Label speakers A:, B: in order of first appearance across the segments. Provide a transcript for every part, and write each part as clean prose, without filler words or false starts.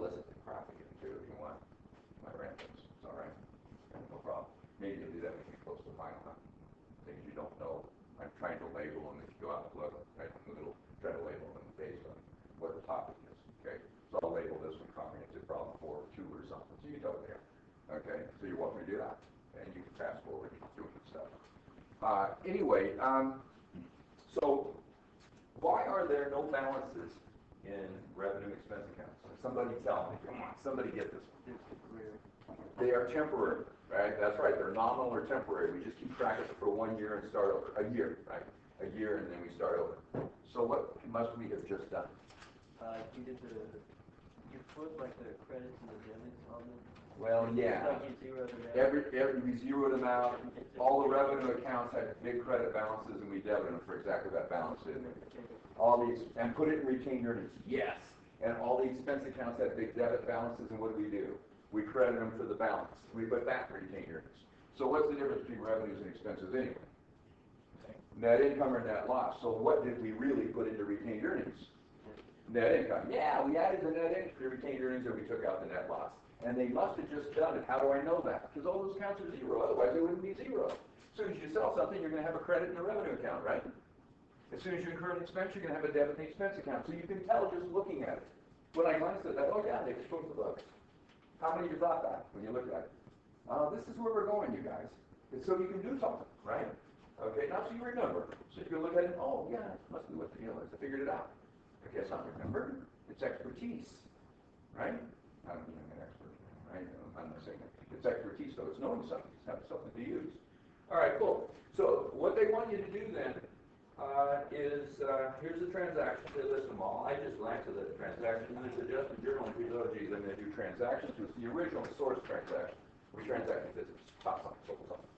A: solicit the crap again too if you want. My rant things. It's all right. No problem. Maybe you'll do that when you get close to the final time. Things you don't know. I'm trying to label them if you go out and look right in the middle, try to label them based on what the topic is. Okay? So I'll label this one comprehensive problem 4 or 2 or something. So you know there. Okay? So you're welcome to do that. And you can fast forward and keep doing stuff. Anyway, so why are there no balances in revenue expense accounts? Somebody tell me. Come on, somebody get this one. They are temporary, right? That's right. They're nominal or temporary. We just keep track of it for 1 year and start over. A year, right? A year and then we start over. So what must we have just done?
B: You put like the credits and the debits on them.
A: Well, yeah.
B: Like you zeroed them out.
A: We zeroed them out. All the revenue accounts had big credit balances, and we debited them for exactly that balance, didn't we? And put it in retained earnings. Yes. And all the expense accounts had big debit balances, and what do? We credit them for the balance. We put that in retained earnings. So what's the difference between revenues and expenses anyway? Net income or net loss. So what did we really put into retained earnings? Net income. Yeah, we added the net income to retained earnings, and we took out the net loss. And they must have just done it. How do I know that? Because all those accounts are zero. Otherwise, they wouldn't be zero. As soon as you sell something, you're going to have a credit in the revenue account, right? As soon as you incur an expense, you're going to have a debit in the expense account. So you can tell just looking at it. When I glanced at that, oh yeah, they just showed the books. How many of you thought that when you looked at it? This is where we're going, you guys. It's so you can do something, right? Okay, not so you remember. So you can look at it, oh yeah, that must be what the deal is. I figured it out. I guess not remember. It's expertise, right? I don't mean I'm an expert, right? I'm not saying that. It's expertise, though. It's knowing something. It's having something to use. All right, cool. So what they want you to do then is, here's the transactions. They list them all. I just glanced at the transactions, and it's adjusted journal entries. Oh, geez, I'm going to do transactions. It's the original source transaction. We transact in business. Top something, total something.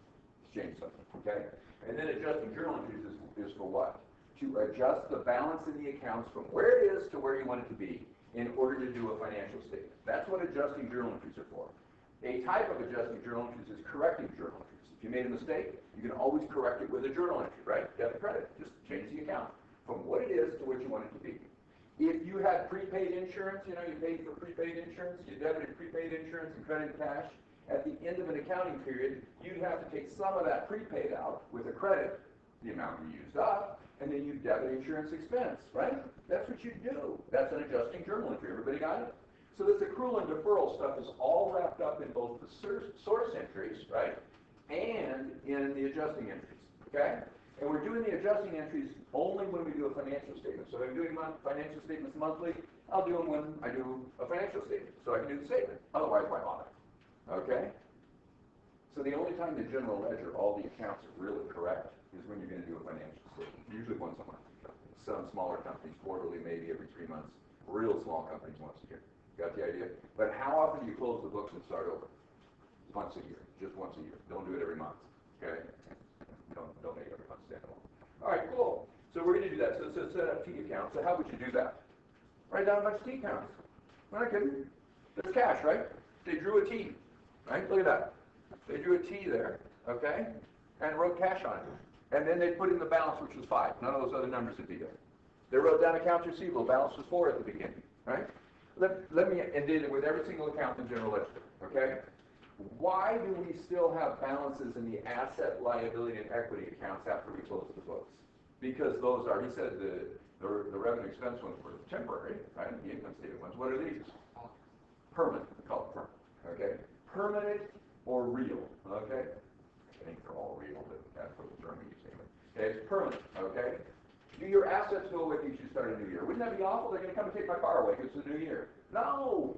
A: Exchange something, okay? And then adjusting journal entries is for what? To adjust the balance in the accounts from where it is to where you want it to be in order to do a financial statement. That's what adjusting journal entries are for. A type of adjusting journal entries is correcting journal entries. If you made a mistake, you can always correct it with a journal entry, right? Debit credit, just change the account from what it is to what you want it to be. If you had prepaid insurance, you paid for prepaid insurance, you debited prepaid insurance and credited cash, at the end of an accounting period, you'd have to take some of that prepaid out with a credit, the amount you used up, and then you debit insurance expense, right? That's what you do. That's an adjusting journal entry. Everybody got it? So this accrual and deferral stuff is all wrapped up in both the source entries, right, and in the adjusting entries, okay? And we're doing the adjusting entries only when we do a financial statement. So if I'm doing financial statements monthly, I'll do them when I do a financial statement, so I can do the statement. Otherwise, why bother? Okay? So the only time the general ledger, all the accounts are really correct is when you're going to do a financial statement, usually once a month. Some smaller companies, quarterly, maybe every 3 months. Real small companies, once a year. Got the idea? But how often do you close the books and start over? Once a year. Just once a year. Don't do it every month. Okay? Don't make every month stand alone. All right, cool. So we're going to do that. So set up T accounts. So how would you do that? Write down a bunch of T accounts. I'm not kidding. There's cash, right? They drew a T. Right? Look at that. They drew a T there. Okay? And wrote cash on it. And then they put in the balance, which was 5. None of those other numbers would be there. They wrote down accounts receivable. Balance was 4 at the beginning. Right? Let me, and did it with every single account in general ledger. Okay? Why do we still have balances in the asset, liability, and equity accounts after we close the books? Because those are, he said, the revenue expense ones were temporary, right? The income statement ones. What are these? Permanent. We call it permanent. Okay? Permanent or real. Okay? I think they're all real, but that's what the term we use anyway. Okay, it's permanent. Okay? Do your assets go with you as you start a new year? Wouldn't that be awful? They're going to come and take my car away because it's a new year. No!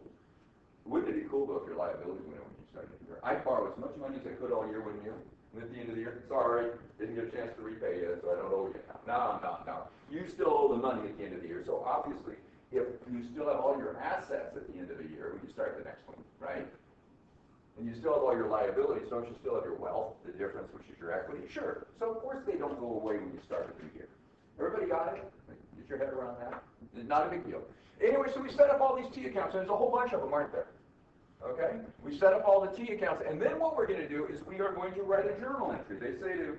A: Wouldn't it be cool, though, if your liabilities went in when you started a new year? I'd borrow as much money as I could all year, wouldn't you? And at the end of the year, sorry, didn't get a chance to repay you, so I don't owe you now. No. You still owe the money at the end of the year. So obviously, if you still have all your assets at the end of the year, when you start the next one, right? And you still have all your liabilities, don't you still have your wealth, the difference, which is your equity? Sure. So of course they don't go away when you start a new year. Everybody got it? Get your head around that? Not a big deal. Anyway, so we set up all these T accounts, and there's a whole bunch of them, aren't there? Okay? We set up all the T accounts, and then what we're going to do is we are going to write a journal entry. They say to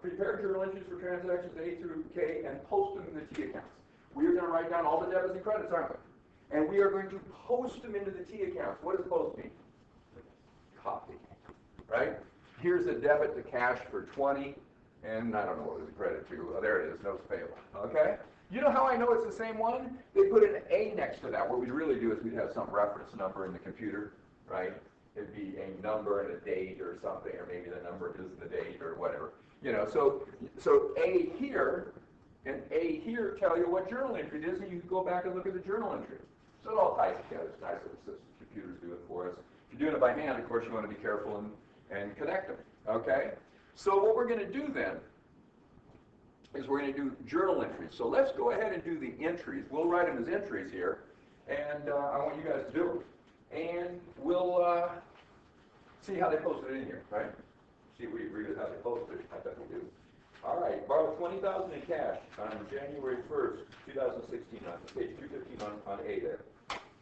A: prepare journal entries for transactions A through K and post them in the T accounts. We are going to write down all the debits and credits, aren't we? And we are going to post them into the T accounts. What does post mean? Copy, right? Here's a debit to cash for 20, and I don't know what it was credit to. Oh, there it is, notes payable, okay? You know how I know it's the same one? They put an A next to that. What we'd really do is we'd have some reference number in the computer, right? It'd be a number and a date or something, or maybe the number is the date or whatever. You know, so A here and A here tell you what journal entry it is, and you can go back and look at the journal entry. So it all ties together. It's nice that the system computers do it for us. If you're doing it by hand, of course, you want to be careful and connect them, okay? So what we're going to do then is we're going to do journal entries. So let's go ahead and do the entries. We'll write them as entries here, and I want you guys to do them. And we'll see how they posted it in here, right? See if we agree with how they posted it. I bet we do. All right, borrow $20,000 in cash on January 1st, 2016, on page 215 on A there.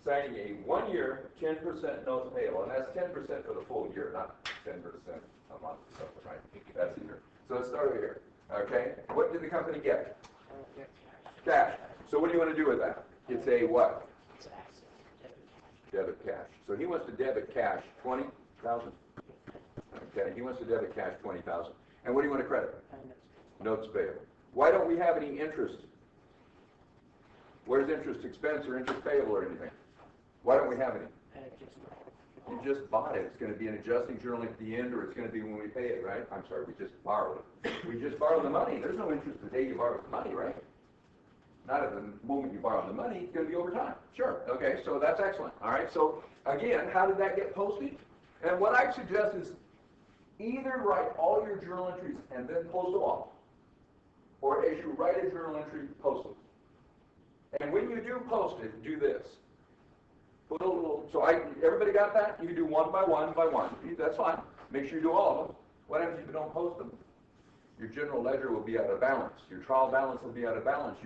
A: Signing a 1-year, 10% notes payable, and that's 10% for the full year, not 10% a month or something, right? That's the year. So let's start over here, okay? What did the company get? Cash. So what do you want to do with that? It's a what?
C: It's asset,
A: Debit cash. So he wants to debit cash 20,000. Okay, he wants to debit cash 20,000. And what do you want to credit? Notes payable. Why don't we have any interest? Where's interest expense or interest payable or anything? Why don't we have any? You just bought it. It's going to be an adjusting journal at the end, or it's going to be when we pay it, right? I'm sorry, we just borrowed it. We just borrowed the money. There's no interest the day you borrowed the money, right? Not at the moment you borrowed the money. It's going to be over time. Sure. Okay, so that's excellent. All right, so again, how did that get posted? And what I suggest is either write all your journal entries and then post them all, or as you write a journal entry, post them. And when you do post it, do this. Put a little, everybody got that? You can do one by one by one. That's fine. Make sure you do all of them. What happens if you don't post them? Your general ledger will be out of balance. Your trial balance will be out of balance.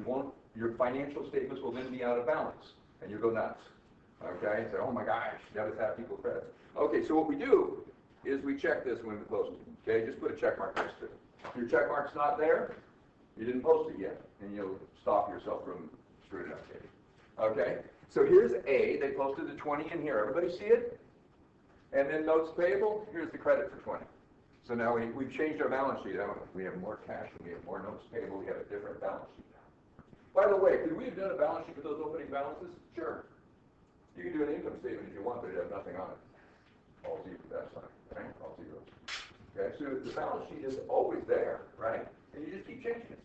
A: Your financial statements will then be out of balance. And you go nuts. Okay? Say, oh my gosh, debits have equal credits. Okay, so what we do is we check this when we post it. Okay? Just put a check mark next to it. If your check mark's not there, you didn't post it yet. And you'll stop yourself from screwing it up. Okay? So here's A. They posted the 20 in here. Everybody see it? And then notes payable, here's the credit for 20. So now we've changed our balance sheet, haven't we? We have more cash and we have more notes payable. We have a different balance sheet now. By the way, could we have done a balance sheet with those opening balances? Sure. You can do an income statement if you want, but it has nothing on it. All zero, that's fine, right? All zeros. Okay, so the balance sheet is always there, right? And you just keep changing it.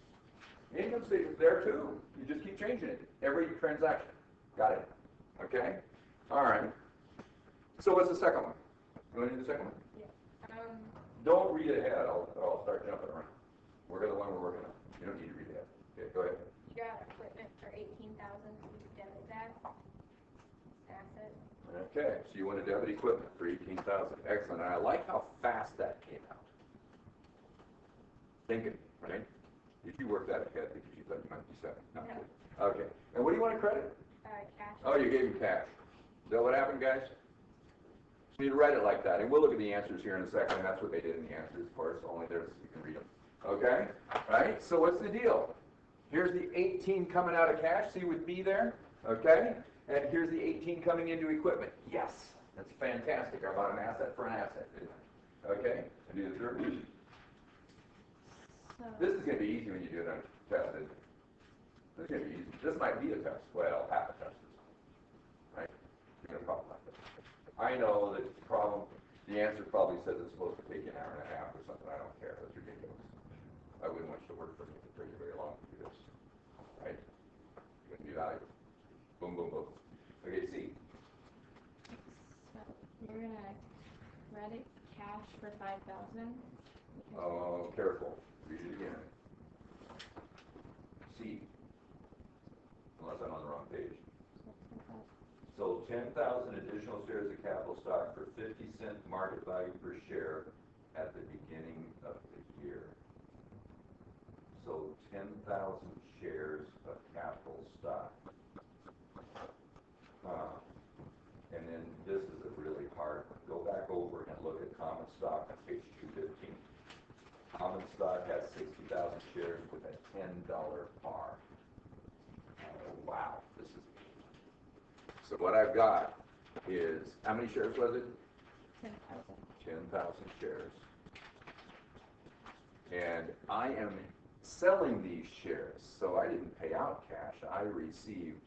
A: The income statement's there too. You just keep changing it every transaction. Got it? Okay? All right. So what's the second one? You want to do the second one?
C: Yeah.
A: Don't read ahead. I'll start jumping around. We're the one we're working on. You don't need to read ahead. Okay, go ahead.
C: You got equipment for $18,000, so you debit that. Asset.
A: Okay, so you want to debit equipment for $18,000. Excellent. And I like how fast that came out. Thinking, right? Did you work that ahead because you thought you might be seven? No. Okay. And what do you want to credit?
C: Cash.
A: Oh, you gave him cash. Is that what happened, guys? So you write it like that, and we'll look at the answers here in a second. That's what they did in the answers, of course. Only there so you can read them. Okay? Right? So what's the deal? Here's the 18 coming out of cash. See with B there? Okay? And here's the 18 coming into equipment. Yes. That's fantastic. I bought an asset for an asset, didn't I? Okay? And do the third one.
C: So,
A: This is going to be easy when you do it on a test, isn't it? This is going to be easy. This might be a test. Well, half a test is. Right? You're going to problem like this. I know that the answer probably says it's supposed to take an hour and a half or something. I don't care. That's ridiculous. I wouldn't want you to work for me if it took you very long to do this. Right? It wouldn't be valuable. Boom, boom, boom. Okay, C.
C: so you're gonna credit cash for $5,000.
A: Oh, careful. Read it again. C. Unless I'm on the wrong page. Sold 10,000 additional shares of capital stock for 50-cent market value per share at the beginning of the year. Sold 10,000 shares of capital stock. And then this is a really hard one. Go back over and look at common stock on page 215. Common stock has 60,000 shares with a $10 par. Oh, wow, this is So what I've got is, how many shares was it?
C: 10,000.
A: 10,000 shares. And I am selling these shares, so I didn't pay out cash, I received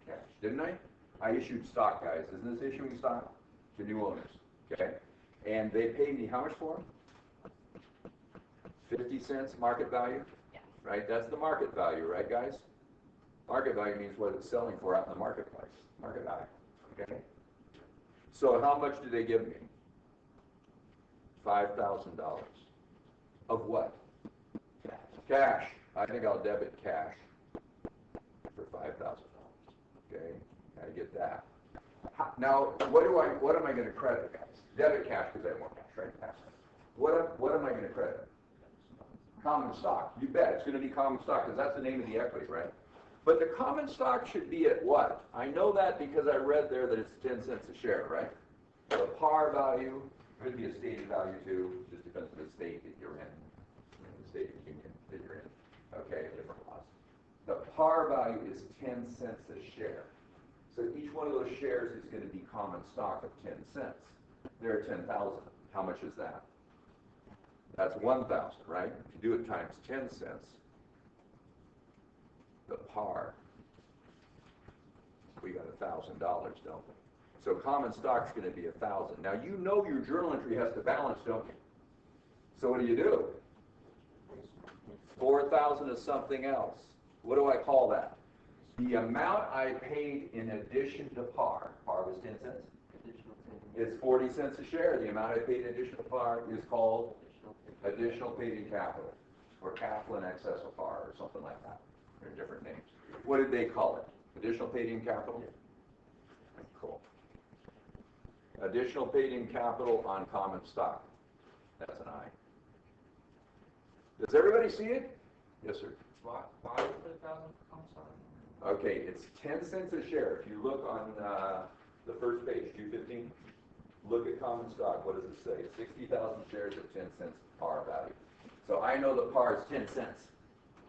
A: cash, didn't I? I issued stock, guys, isn't this issuing stock? To new owners, okay? And they paid me how much for them? 50 cents market value?
C: Yeah.
A: Right, that's the market value, right, guys? Market value means what it's selling for out in the marketplace, market value, okay? So how much do they give me? $5,000. Of what? Cash. I think I'll debit cash for $5,000. Okay, I get that. Now, what am I going to credit, guys? Debit cash because I have more cash, right? What am I going to credit? Common stock. You bet. It's going to be common stock because that's the name of the equity, right? But the common stock should be at what? I know that because I read there that it's 10 cents a share, right? The par value could be a stated value too. Just depends on the state that you're in, the state of the union that you're in. Okay, different laws. The par value is 10 cents a share. So each one of those shares is going to be common stock of 10 cents. There are 10,000. How much is that? That's 1,000, right? If you do it times 10 cents, the par, we got $1,000, don't we? So common stock's going to be 1,000. Now you know your journal entry has to balance, don't you? So what do? 4,000 is something else. What do I call that? The amount I paid in addition to par. Par was 10 cents. It's 40 cents a share. The amount I paid in addition to par is called additional paid in capital, or capital in excess of par, or something like that. They're different names. What did they call it? Additional paid in capital? Cool. Additional paid in capital on common stock. That's an I. Does everybody see it? Yes, sir.
B: Why is it 1,000 common stock?
A: Okay, it's 10 cents a share. If you look on the first page, June17, look at common stock. What does it say? 60,000 shares at 10 cents par value. So I know the par is 10 cents.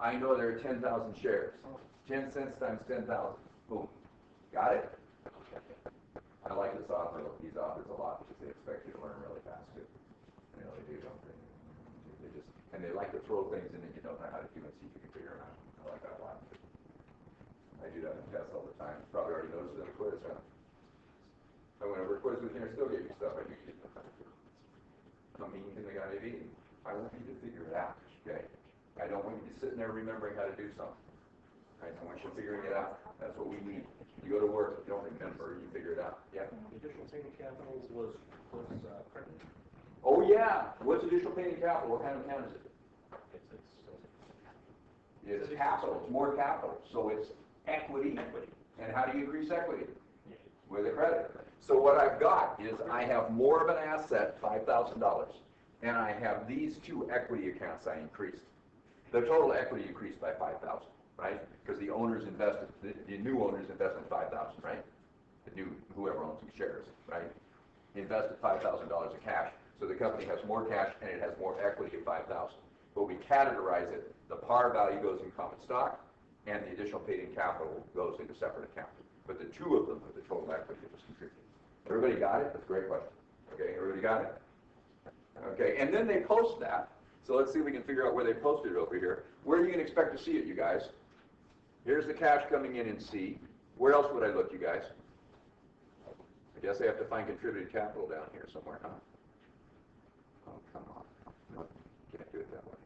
A: I know there are 10,000 shares. 10 cents times 10,000. Boom. Got it? I like these authors a lot because they expect you to learn really fast too. You know, they do, don't they? And they like to throw things in that you don't know how to do and see if you can figure them out. I like that a lot. I do that in tests all the time. Probably already noticed it in a quiz, huh? And whenever a quiz with me, I still give you stuff I need you to know. I'm mean to the guy I've eaten. I want you to figure it out, okay? I don't want you to be sitting there remembering how to do something. Right? I want you figuring it out. That's what we need. You go to work, you don't remember, you figure it out. Yeah?
B: Additional paid in capital was credit?
A: Oh yeah! What's additional paid in capital? What kind of account is it? It's capital. It's more capital. So it's equity. And how do you increase equity? With a credit. So what I've got is I have more of an asset, $5,000, and I have these two equity accounts I increased. The total equity increased by 5,000, right? Because the owners invested, the new owners invested 5,000, right? The new, whoever owns the shares, right? He invested $5,000 of cash. So the company has more cash and it has more equity of 5,000. But we categorize it, the par value goes in common stock and the additional paid in capital goes into separate account. But the two of them are the total equity that was contributed. Everybody got it? That's a great question. Okay, everybody got it? Okay, and then they post that. So let's see if we can figure out where they posted it over here. Where are you going to expect to see it, you guys? Here's the cash coming in C. Where else would I look, you guys? I guess I have to find contributed capital down here somewhere, huh? Oh, come on. No, can't do it that way.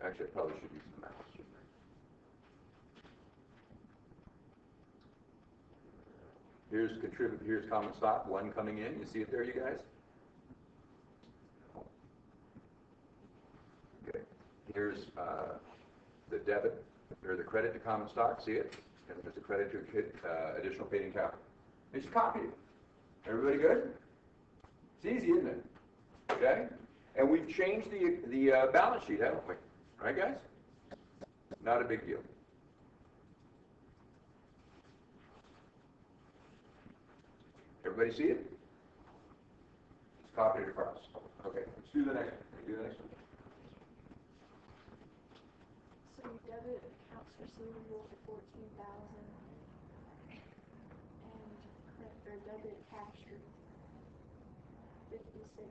A: Actually, I probably should use the mouse. Here's common stock, one coming in. You see it there, you guys? Okay. Here's the debit, or the credit to common stock. See it? And there's a credit to additional paid in capital. And just copy it. Everybody good? It's easy, isn't it? Okay? And we've changed the balance sheet, haven't we? Right, guys? Not a big deal. Everybody see it? Just copy it across. Okay, let's do the next one. Do the next one.
C: So debit accounts receivable for 14,000 and credit or debit cash for 56,000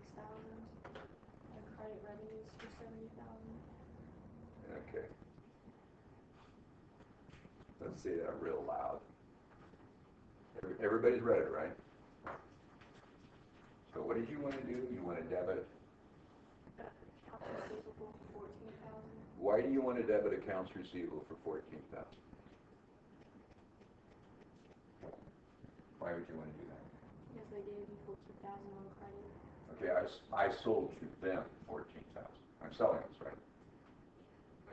C: and credit revenues for 70,000.
A: Okay. Let's say that real loud. Everybody's read it, right? So what did you want to do? You want to debit?
C: Accounts receivable for 14,000
A: Why do you want to debit accounts receivable for 14,000? Why would you want to do that?
C: because they gave me 14,000 on credit.
A: Okay, I sold to them 14,000. I'm selling this, right?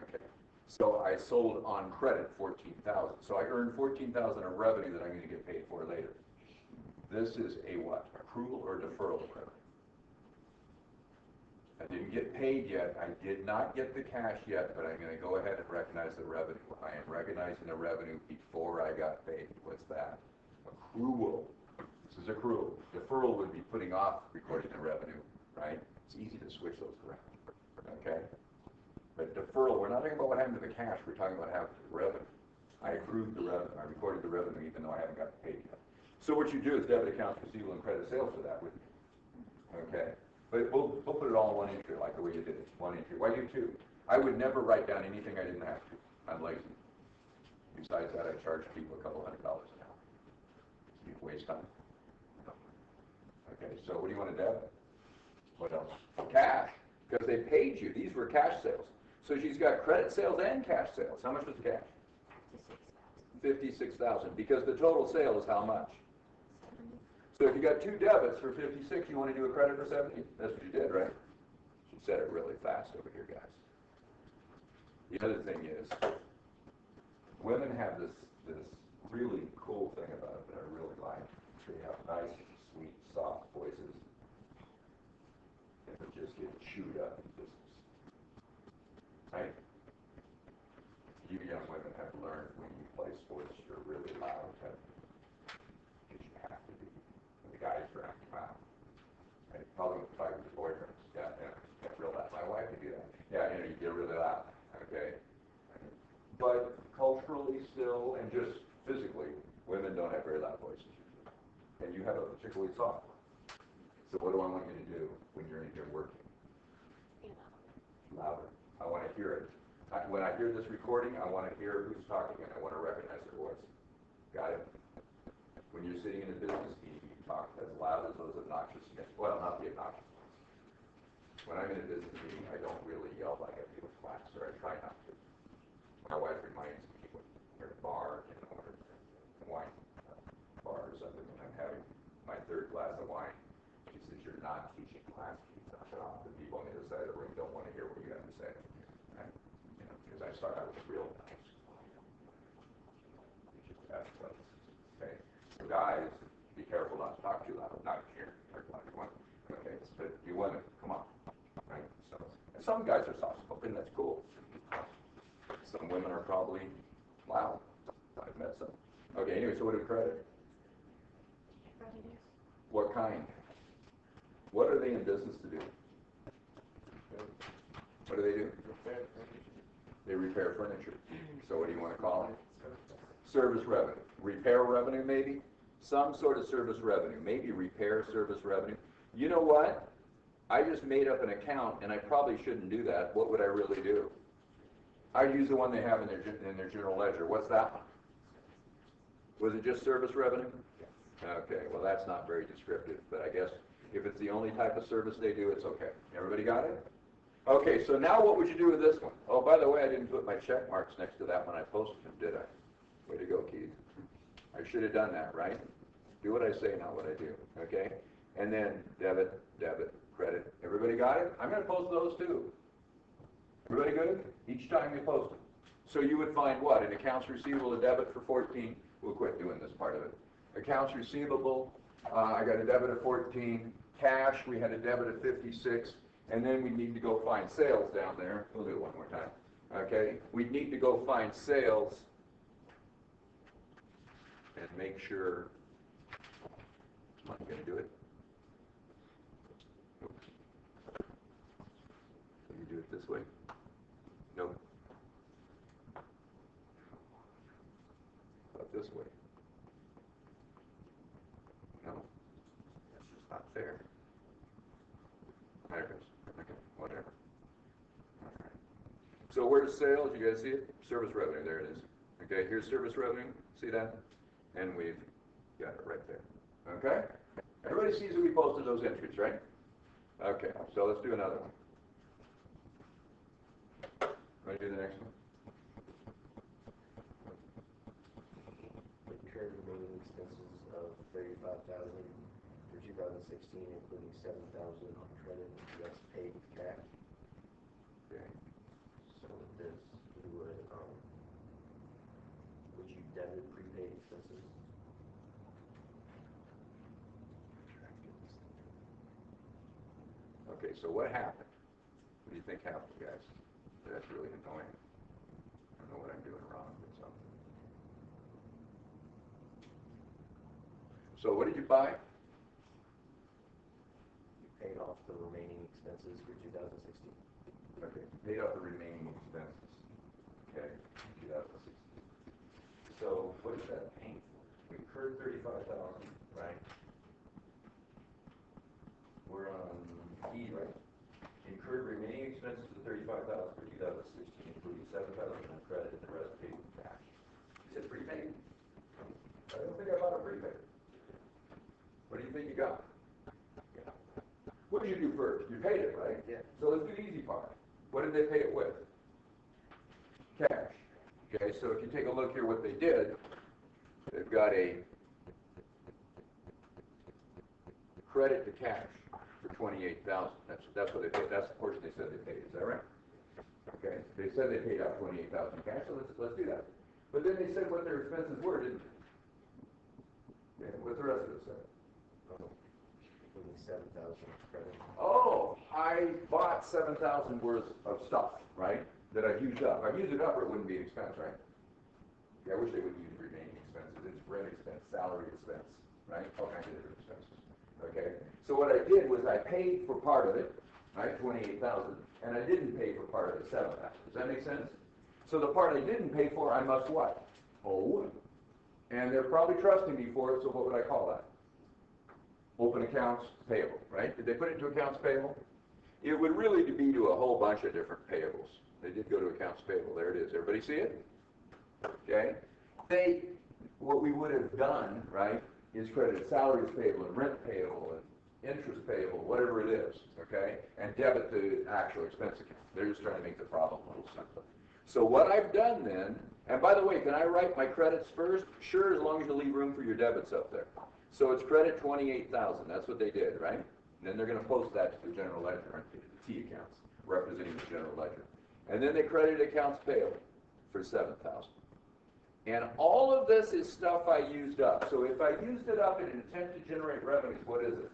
A: Okay. So I sold on credit 14,000. So I earned 14,000 of revenue that I'm going to get paid for later. This is a what? Accrual or deferral of revenue? I didn't get paid yet. I did not get the cash yet, but I'm going to go ahead and recognize the revenue. I am recognizing the revenue before I got paid. What's that? Accrual. This is accrual. Deferral would be putting off recording the revenue, right? It's easy to switch those around, okay? But deferral, we're not talking about what happened to the cash. We're talking about what happened to the revenue. I accrued the revenue. I recorded the revenue even though I haven't gotten paid yet. So what you do is debit accounts receivable and credit sales for that, wouldn't you? Okay? But we'll put it all in one entry like the way you did it. One entry. Why do two? I would never write down anything I didn't have to. I'm lazy. Besides that, I charge people a couple $100 an hour. You waste time. Okay, so what do you want to debit? What else? Cash. Because they paid you. These were cash sales. So she's got credit sales and cash sales. How much was the cash? 56,000. Because the total sale is how much?
C: 70.
A: So if you got two debits for 56, you want to do a credit for 70? That's what you did, right? She said it really fast over here, guys. The other thing is, women have this really cool thing about it that I really like. They have nice, sweet, soft voices. And they just get chewed up in business. Right? You young women have learned when you play sports, you're really loud. Because you have to be. The guys drag you out. Right? Probably with fight with your boyfriends. Yeah, get real loud. My wife can do that. Yeah, you get really loud. Okay? But culturally still, and just physically, women don't have very loud voices. And you have a particularly soft one. So what do I want you to do when you're in here working? Louder. I want to hear it. When I hear this recording, I want to hear who's talking and I want to recognize their voice. Got it? When you're sitting in a business meeting, you talk as loud as those obnoxious, well, not the obnoxious ones. When I'm in a business meeting, I don't really yell like I do in class, or I try not to. My wife reminds me when we're at a bar, or a wine bar or something, when I'm having my third glass of wine. She says, you're not teaching class, keep that shut off. The people on the other side of the room don't want to hear what you have to say. Right? You know, because I start out with real nice. That's what. Okay. So guys, be careful not to talk too loud. Not here. Okay. But you women, come on. Right? So, and some guys are soft spoken. That's cool. Some women are probably loud. I've met some. Okay. Anyway, so what do we credit?
C: Revenues.
A: What kind? What are they in business to do? What do they do? They repair furniture. So what do you want to call it? Service revenue. Repair revenue, maybe? Some sort of service revenue. Maybe repair service revenue. You know what? I just made up an account, and I probably shouldn't do that. What would I really do? I'd use the one they have in their general ledger. What's that one? Was it just service revenue? Okay, well that's not very descriptive, but I guess if it's the only type of service they do, it's okay. Everybody got it? Okay, so now what would you do with this one? Oh, by the way, I didn't put my check marks next to that when I posted them, did I? Way to go, Keith. I should have done that, right? Do what I say, not what I do, okay? And then debit, credit. Everybody got it? I'm going to post those too. Everybody good? Each time we post them. So you would find what? An accounts receivable, a debit for 14. We'll quit doing this part of it. Accounts receivable, I got a debit of 14. Cash, we had a debit of 56. And then we need to go find sales down there. We'll do it one more time. Okay? We need to go find sales and make sure. Am I going to do it? Oops. Can you do it this way? Nope. this way. No, that's just not fair. There it is. Okay, whatever. All right. So where's sales? You guys see it? Service revenue, there it is. Okay, here's service revenue, see that? And we've got it right there. Okay? Everybody sees that we posted those entries, right? Okay, so let's do another one. Want to do the next one?
D: Incurred remaining expenses of $35,000 for 2016, including $7,000 on credit, that's paid cash.
A: Okay.
D: So this, would you debit prepaid expenses?
A: Okay, so what happened? What do you think happened, guys? That's really annoying. I don't know what I'm doing wrong with something. So what did you buy?
D: You paid off the remaining expenses for 2016.
A: Okay, paid off the remaining expenses. Okay, 2016. So what is that paying for? We incurred 35,000, right? We're on E, right? Incurred remaining expenses of 35,000 for 2016, including 7,000 on credit and the rest paid in cash. You said prepaid? I don't think I bought a prepaid. What do you think you got? Yeah. What did you do first? You paid it, right?
D: Yeah.
A: So let's do the easy part. What did they pay it with? Cash. Okay, so if you take a look here what they did, they've got a credit to cash for 28,000. That's what they paid. That's the portion they said they paid. Is that right? Okay. They said they paid out 28,000 cash, so let's do that. But then they said what their expenses were, didn't they? Yeah, what's the rest of it say?
D: Including 7,000 credit.
A: Oh, I bought 7,000 worth of stuff, right? That I've used up. I've used it up or it wouldn't be an expense, right? Yeah, I wish they would use remaining expenses. It's rent expense, salary expense, right? All kinds of different expenses. Okay? So what I did was I paid for part of it, right, 28,000, and I didn't pay for part of it, 7,000. Does that make sense? So the part I didn't pay for, I must what? Owe. And they're probably trusting me for it, so what would I call that? Open accounts payable, right? Did they put it into accounts payable? It would really be to a whole bunch of different payables. They did go to accounts payable. There it is. Everybody see it? Okay? What we would have done, right, is credited salaries payable and rent payable and interest payable, whatever it is, okay? And debit the actual expense account. They're just trying to make the problem a little simpler. So what I've done then, and by the way, can I write my credits first? Sure, as long as you leave room for your debits up there. So it's credit 28,000. That's what they did, right? And then they're going to post that to the general ledger, aren't they? The T accounts, representing the general ledger. And then they credited accounts payable for 7,000. And all of this is stuff I used up. So if I used it up in an attempt to generate revenues, what is it?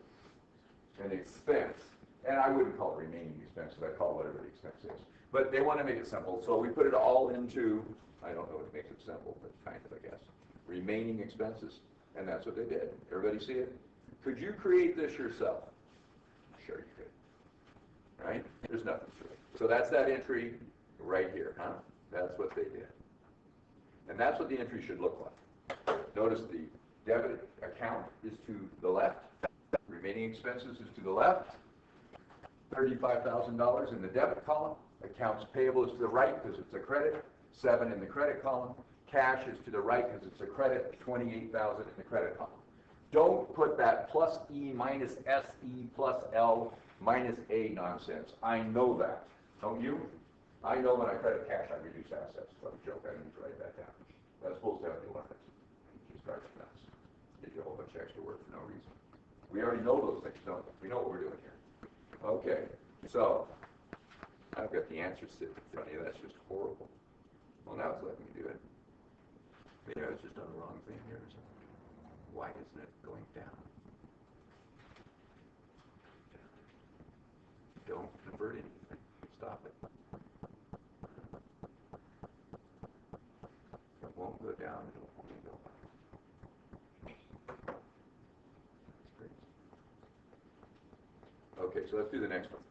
A: An expense. And I wouldn't call it remaining expenses. I'd call it whatever the expense is. But they want to make it simple. So we put it all into, I don't know what makes it simple, but kind of, I guess, remaining expenses. And that's what they did. Everybody see it? Could you create this yourself? Sure you could. Right? There's nothing to it. So that's that entry right here, huh? That's what they did. And that's what the entry should look like. Notice the debit account is to the left. Remaining expenses is to the left. $35,000 in the debit column. Accounts payable is to the right because it's a credit. 7 in the credit column. Cash is to the right because it's a credit. 28,000 in the credit column. Don't put that plus E minus SE plus L minus A nonsense. I know that. Don't you? I know when I credit cash, I reduce assets. What a joke. I need to write that down. That's supposed to have you learn it. Just drives you nuts. Gives you a whole bunch of extra work for no reason. We already know those things, don't we? We know what we're doing here. Okay, so I've got the answer sitting in front of you. That's just horrible. Well, now it's letting me do it. Maybe I was just on the wrong thing here or something. Why isn't it going down? Don't convert anything. Stop it. It won't go down. It'll only go up. That's crazy. Okay, so let's do the next one.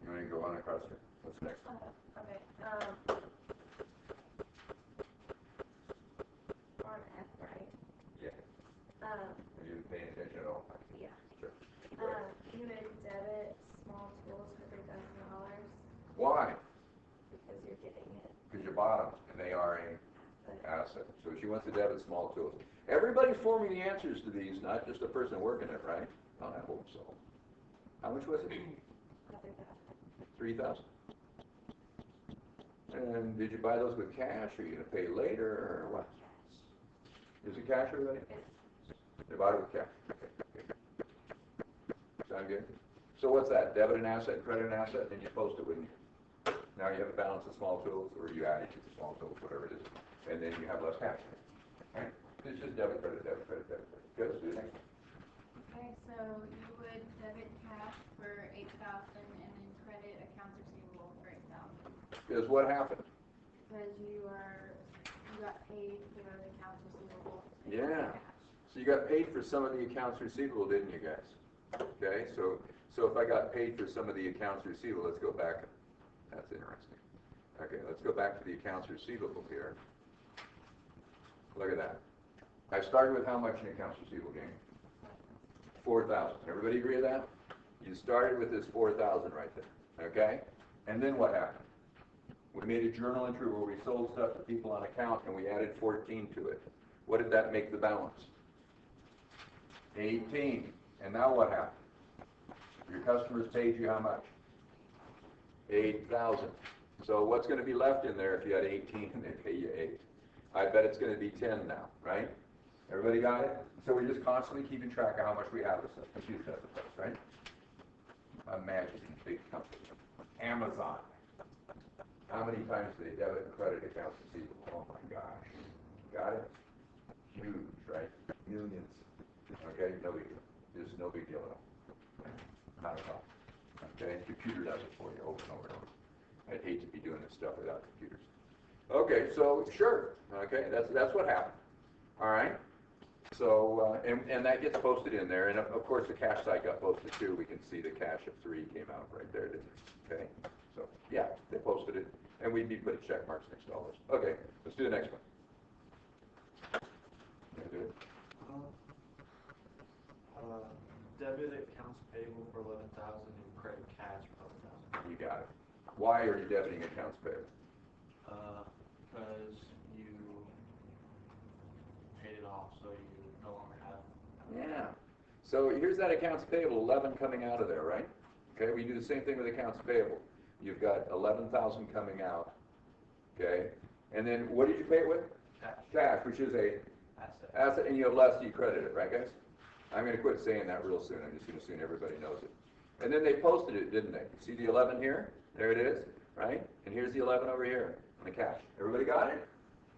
A: You want to go on across here? What's next?
C: Okay.
A: she wants to debit small tools. Everybody's forming the answers to these, not just a person working it, right? Oh, I hope so. How much was it? 3,000. And did you buy those with cash, or are you gonna pay later, or what? Is it cash, everybody? They bought it with cash. Okay. Sound good? So what's that? Debit an asset, credit an asset, and you post it with you. Now you have a balance of small tools, or you add it to the small tools, whatever it is, and then you have less cash. Right? It's just debit, credit, debit, credit, debit, credit. Good, let's do the next one.
C: Okay, so you would debit cash for 8,000 and then credit accounts receivable for 8,000.
A: Because what happened?
C: Because you got paid for the accounts receivable.
A: Yeah. So you got paid for some of the accounts receivable, didn't you guys? Okay, so if I got paid for some of the accounts receivable, let's go back. That's interesting. Okay, let's go back to the accounts receivable here. Look at that. I started with how much in accounts receivable, gang? 4,000. Everybody agree with that? You started with this 4,000 right there. Okay? And then what happened? We made a journal entry where we sold stuff to people on account and we added 14 to it. What did that make the balance? 18. And now what happened? Your customers paid you how much? 8,000. So what's going to be left in there if you had 18 and they pay you 8? I bet it's going to be 10 now, right? Everybody got it? So we're just constantly keeping track of how much we have of stuff. Let's use that, right? Imagine big company. Amazon. How many times do they debit and credit accounts receivable? Oh my gosh. Got it? Huge, right? Millions. Okay? No big deal. Just no big deal at all. Not at all. Okay? Computer does it for you over and over and over. I'd hate to be doing this stuff without computers. Okay, so sure. Okay, that's what happened. All right. So and that gets posted in there, and of course the cash side got posted too. We can see the cash of 3 came out right there, didn't it? Okay. So yeah, they posted it, and we'd be putting check marks next to all this. Okay, let's do the next one. Do it.
B: Debit accounts payable for 11,000 and credit cash for 11,000.
A: You got it. Why are you debiting accounts payable?
B: Because you paid it off, so you no longer have.
A: Yeah. So here's that accounts payable, 11 coming out of there, right? Okay, we do the same thing with accounts payable. You've got 11,000 coming out, okay? And then what did you pay it with?
B: Cash.
A: Cash, which is a asset, and you have less, you credit it, right guys? I'm going to quit saying that real soon. I'm just going to assume everybody knows it. And then they posted it, didn't they? See the 11 here? There it is, right? And here's the 11 over here on the cash. Everybody got it?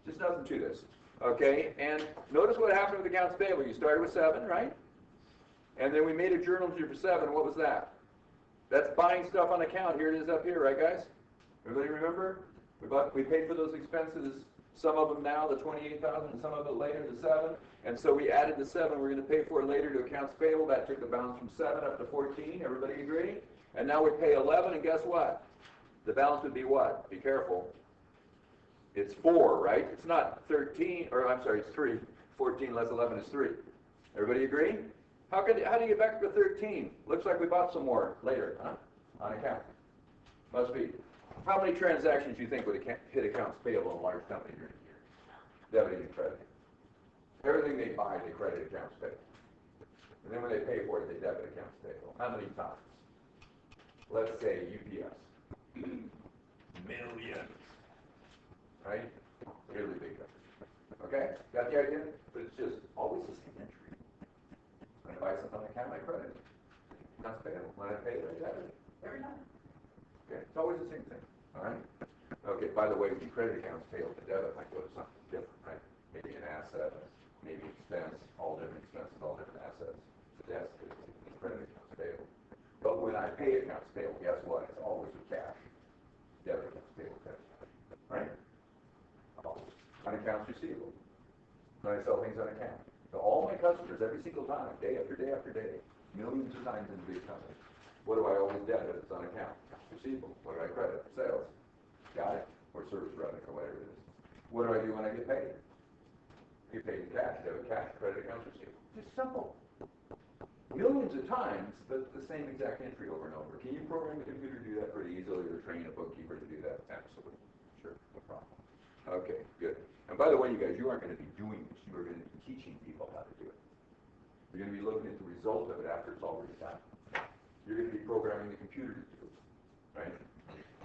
A: Just nothing to this. Okay, and notice what happened with accounts payable. You started with 7, right? And then we made a journal entry for 7. What was that? That's buying stuff on account. Here it is up here, right guys? Everybody remember? We paid for those expenses, some of them now, the 28,000, and some of it later, the 7. And so we added the 7. We're going to pay for it later to accounts payable. That took the balance from 7 up to 14. Everybody agree? And now we pay 11, and guess what? The balance would be what? Be careful. It's 4, right? It's not 13, or I'm sorry, it's 3. 14 less 11 is 3. Everybody agree? How do you get back to 13? Looks like we bought some more later, huh? On account. Must be. How many transactions do you think would hit accounts payable in a large company during the year? Debiting and crediting. Everything they buy, they credit accounts payable. And then when they pay for it, they debit accounts payable. How many times? Let's say UPS. Millions. Right? Really big company. Okay? Got the idea? But it's just always the same entry. When I buy something on account, I credit it. Accounts payable. When I pay it, I debit it. Every time. Okay? It's always the same thing. All right? Okay, by the way, when you credit accounts payable to debit, might go to something different, right? Maybe an asset, maybe expense, all different expenses, all different assets. Yes, it's credit accounts payable. But when I pay accounts payable, guess what? It's always with cash. Debit accounts payable, credit. Right? Always. On accounts receivable. When I sell things on account. So all my customers, every single time, day after day after day, millions of times in the big companies, what do I always debit? It's on account. Receivable. What do I credit? Sales. Got it? Or service revenue, or whatever it is. What do I do when I get paid? Get paid in cash. Debit cash, credit accounts receivable. Just simple. Millions of times, but the same exact entry over and over. Can you program the computer to do that pretty easily, or train a bookkeeper to do that? Absolutely. Sure, no problem. Okay, good. And by the way, you guys, you aren't going to be doing You're gonna be looking at the result of it after it's already done. You're gonna be programming the computer to do it, right?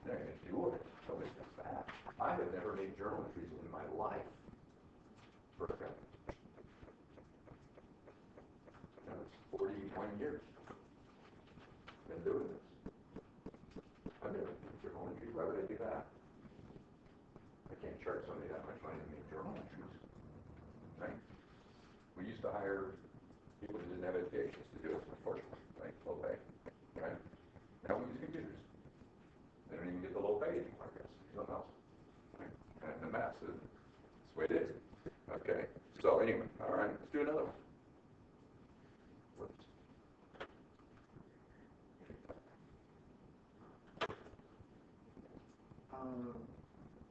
A: They're gonna do it, so it's just that. I have never made journal entries in my life for a company. And it's 41 years. Been doing this. I've never made journal entries, why would I do that? I can't charge somebody that much money to make journal entries, right? We used to hire people who didn't have educations to do it, unfortunately, right? Low pay, right? Now we use computers. They don't even get the low pay anymore, I guess. Something else. Right? And the mess, isn't it? That's the way it is. Okay. So anyway, all right, let's do another one. Whoops.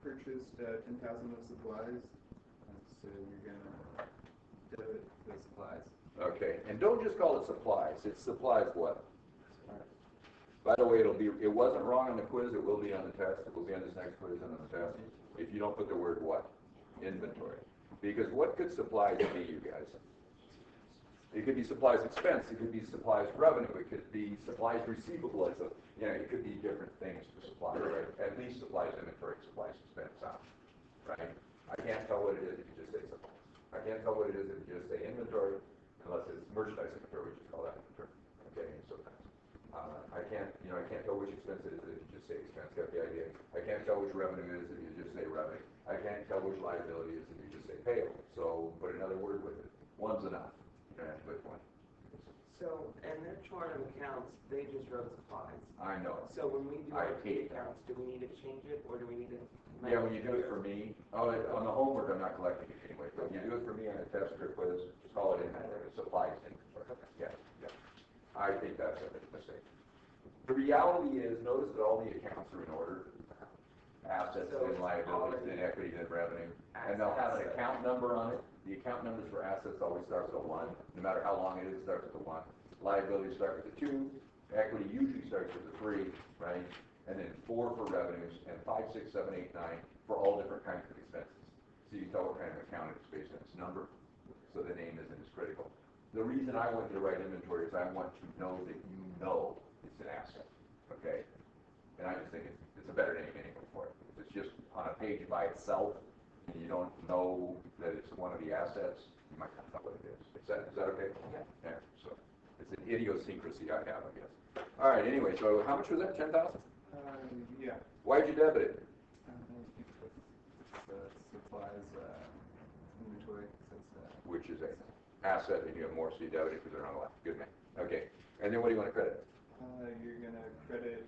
B: Purchased 10,000 of supplies, so you're gonna debit the supplies.
A: Okay, and don't just call it supplies. It's supplies what? By the way, it wasn't wrong on the quiz, it will be on the test, it will be on this next quiz and on the test, if you don't put the word what? Inventory. Because what could supplies be, you guys? It could be supplies expense, it could be supplies revenue, it could be supplies receivable, it could be different things for supplies, right? At least supplies inventory, supplies expense, right? I can't tell what it is if you just say supplies. I can't tell what it is if you just say inventory, unless it's merchandise inventory, we just call that inventory, okay, sometimes. I can't tell which expense it is if you just say expense, got the idea? I can't tell which revenue is if you just say revenue. I can't tell which liability is if you just say payable, so put another word with it. One's enough, you don't have to put one.
E: So, in their chart of accounts, they just wrote supplies.
A: I know.
E: So when we do
A: I
E: our
A: hate
E: key accounts, do we need to change it, or do we need to?
A: Yeah, when you do it for me, on the homework, I'm not collecting it anyway, but when you do it for me on a test or quiz, just call it inventory, supplies inventory. Yeah, yeah. I think that's a mistake. The reality is, notice that all the accounts are in order. Assets,
E: So
A: then liabilities, then equity, then revenue. And they'll have an account number on it. The account numbers for assets always starts with a 1. No matter how long it is, it starts with a 1. Liabilities start with a 2. Equity usually starts with a 3, right? And then 4 for revenues, and 5, 6, 7, 8, 9 for all different kinds of expenses. So you tell what kind of account it's based on its number, so the name isn't as critical. The reason I want you to write inventory is I want to know that you know it's an asset, okay? And I just think it's a better name anyway for it. If it's just on a page by itself, and you don't know that it's one of the assets, you might not know what it is. Is that okay?
E: Yeah.
A: Yeah, so it's an idiosyncrasy I have, I guess. All right, anyway, so how much was that, 10,000?
B: Yeah.
A: Why'd you debit it?
B: Supplies, inventory, since,
A: Which is a asset, and you have more, so you debit it because they're not allowed. Good man. Okay, and then what do you want to credit?
B: you're gonna credit,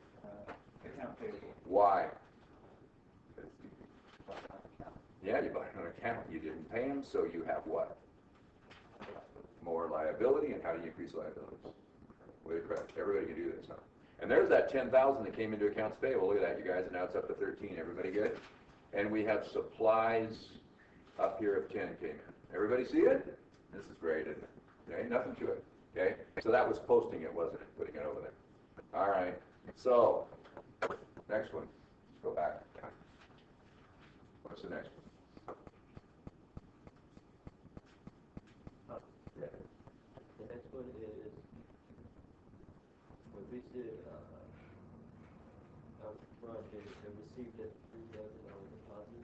B: account payable.
A: Why?
B: Because you bought an account.
A: Yeah, you bought an account, you didn't pay them, so you have what? More liability, and how do you increase liabilities? With a credit. Everybody can do this, huh? And there's that 10,000 that came into accounts payable. Look at that, you guys, and now it's up to 13. Everybody good? And we have supplies up here of 10 came in. Everybody see it? This is great, isn't it? Okay, nothing to it. Okay, so that was posting it, wasn't it? Putting it over there. All right. So next one. Let's go back. What's the next one?
F: The next one is, what we said, up front is, I received a $3,000 deposit.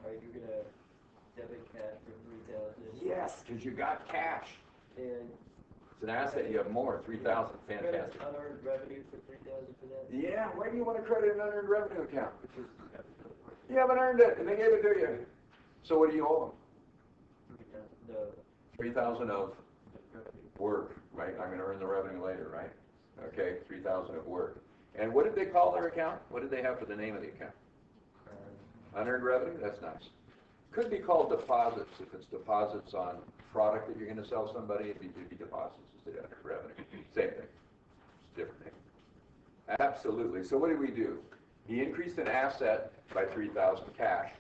F: Are you gonna debit cash for $3,000?
A: Yes, because you got cash.
F: And
A: It's an asset. You have more. 3,000.
F: credit
A: Fantastic.
F: unearned revenue for $3,000 for that?
A: Yeah. Why do you want to credit an unearned revenue account? You haven't earned it, and they gave it to you. So what do you owe them?
F: No.
A: 3,000 of work, right? I'm going to earn the revenue later, right? Okay, 3,000 of work. And what did they call their account? What did they have for the name of the account? Unearned revenue? That's nice. Could be called deposits. If it's deposits on product that you're going to sell somebody, it'd be deposits instead of unearned revenue. Same thing. Just different name. Absolutely. So what did we do? He increased an asset by 3,000 cash.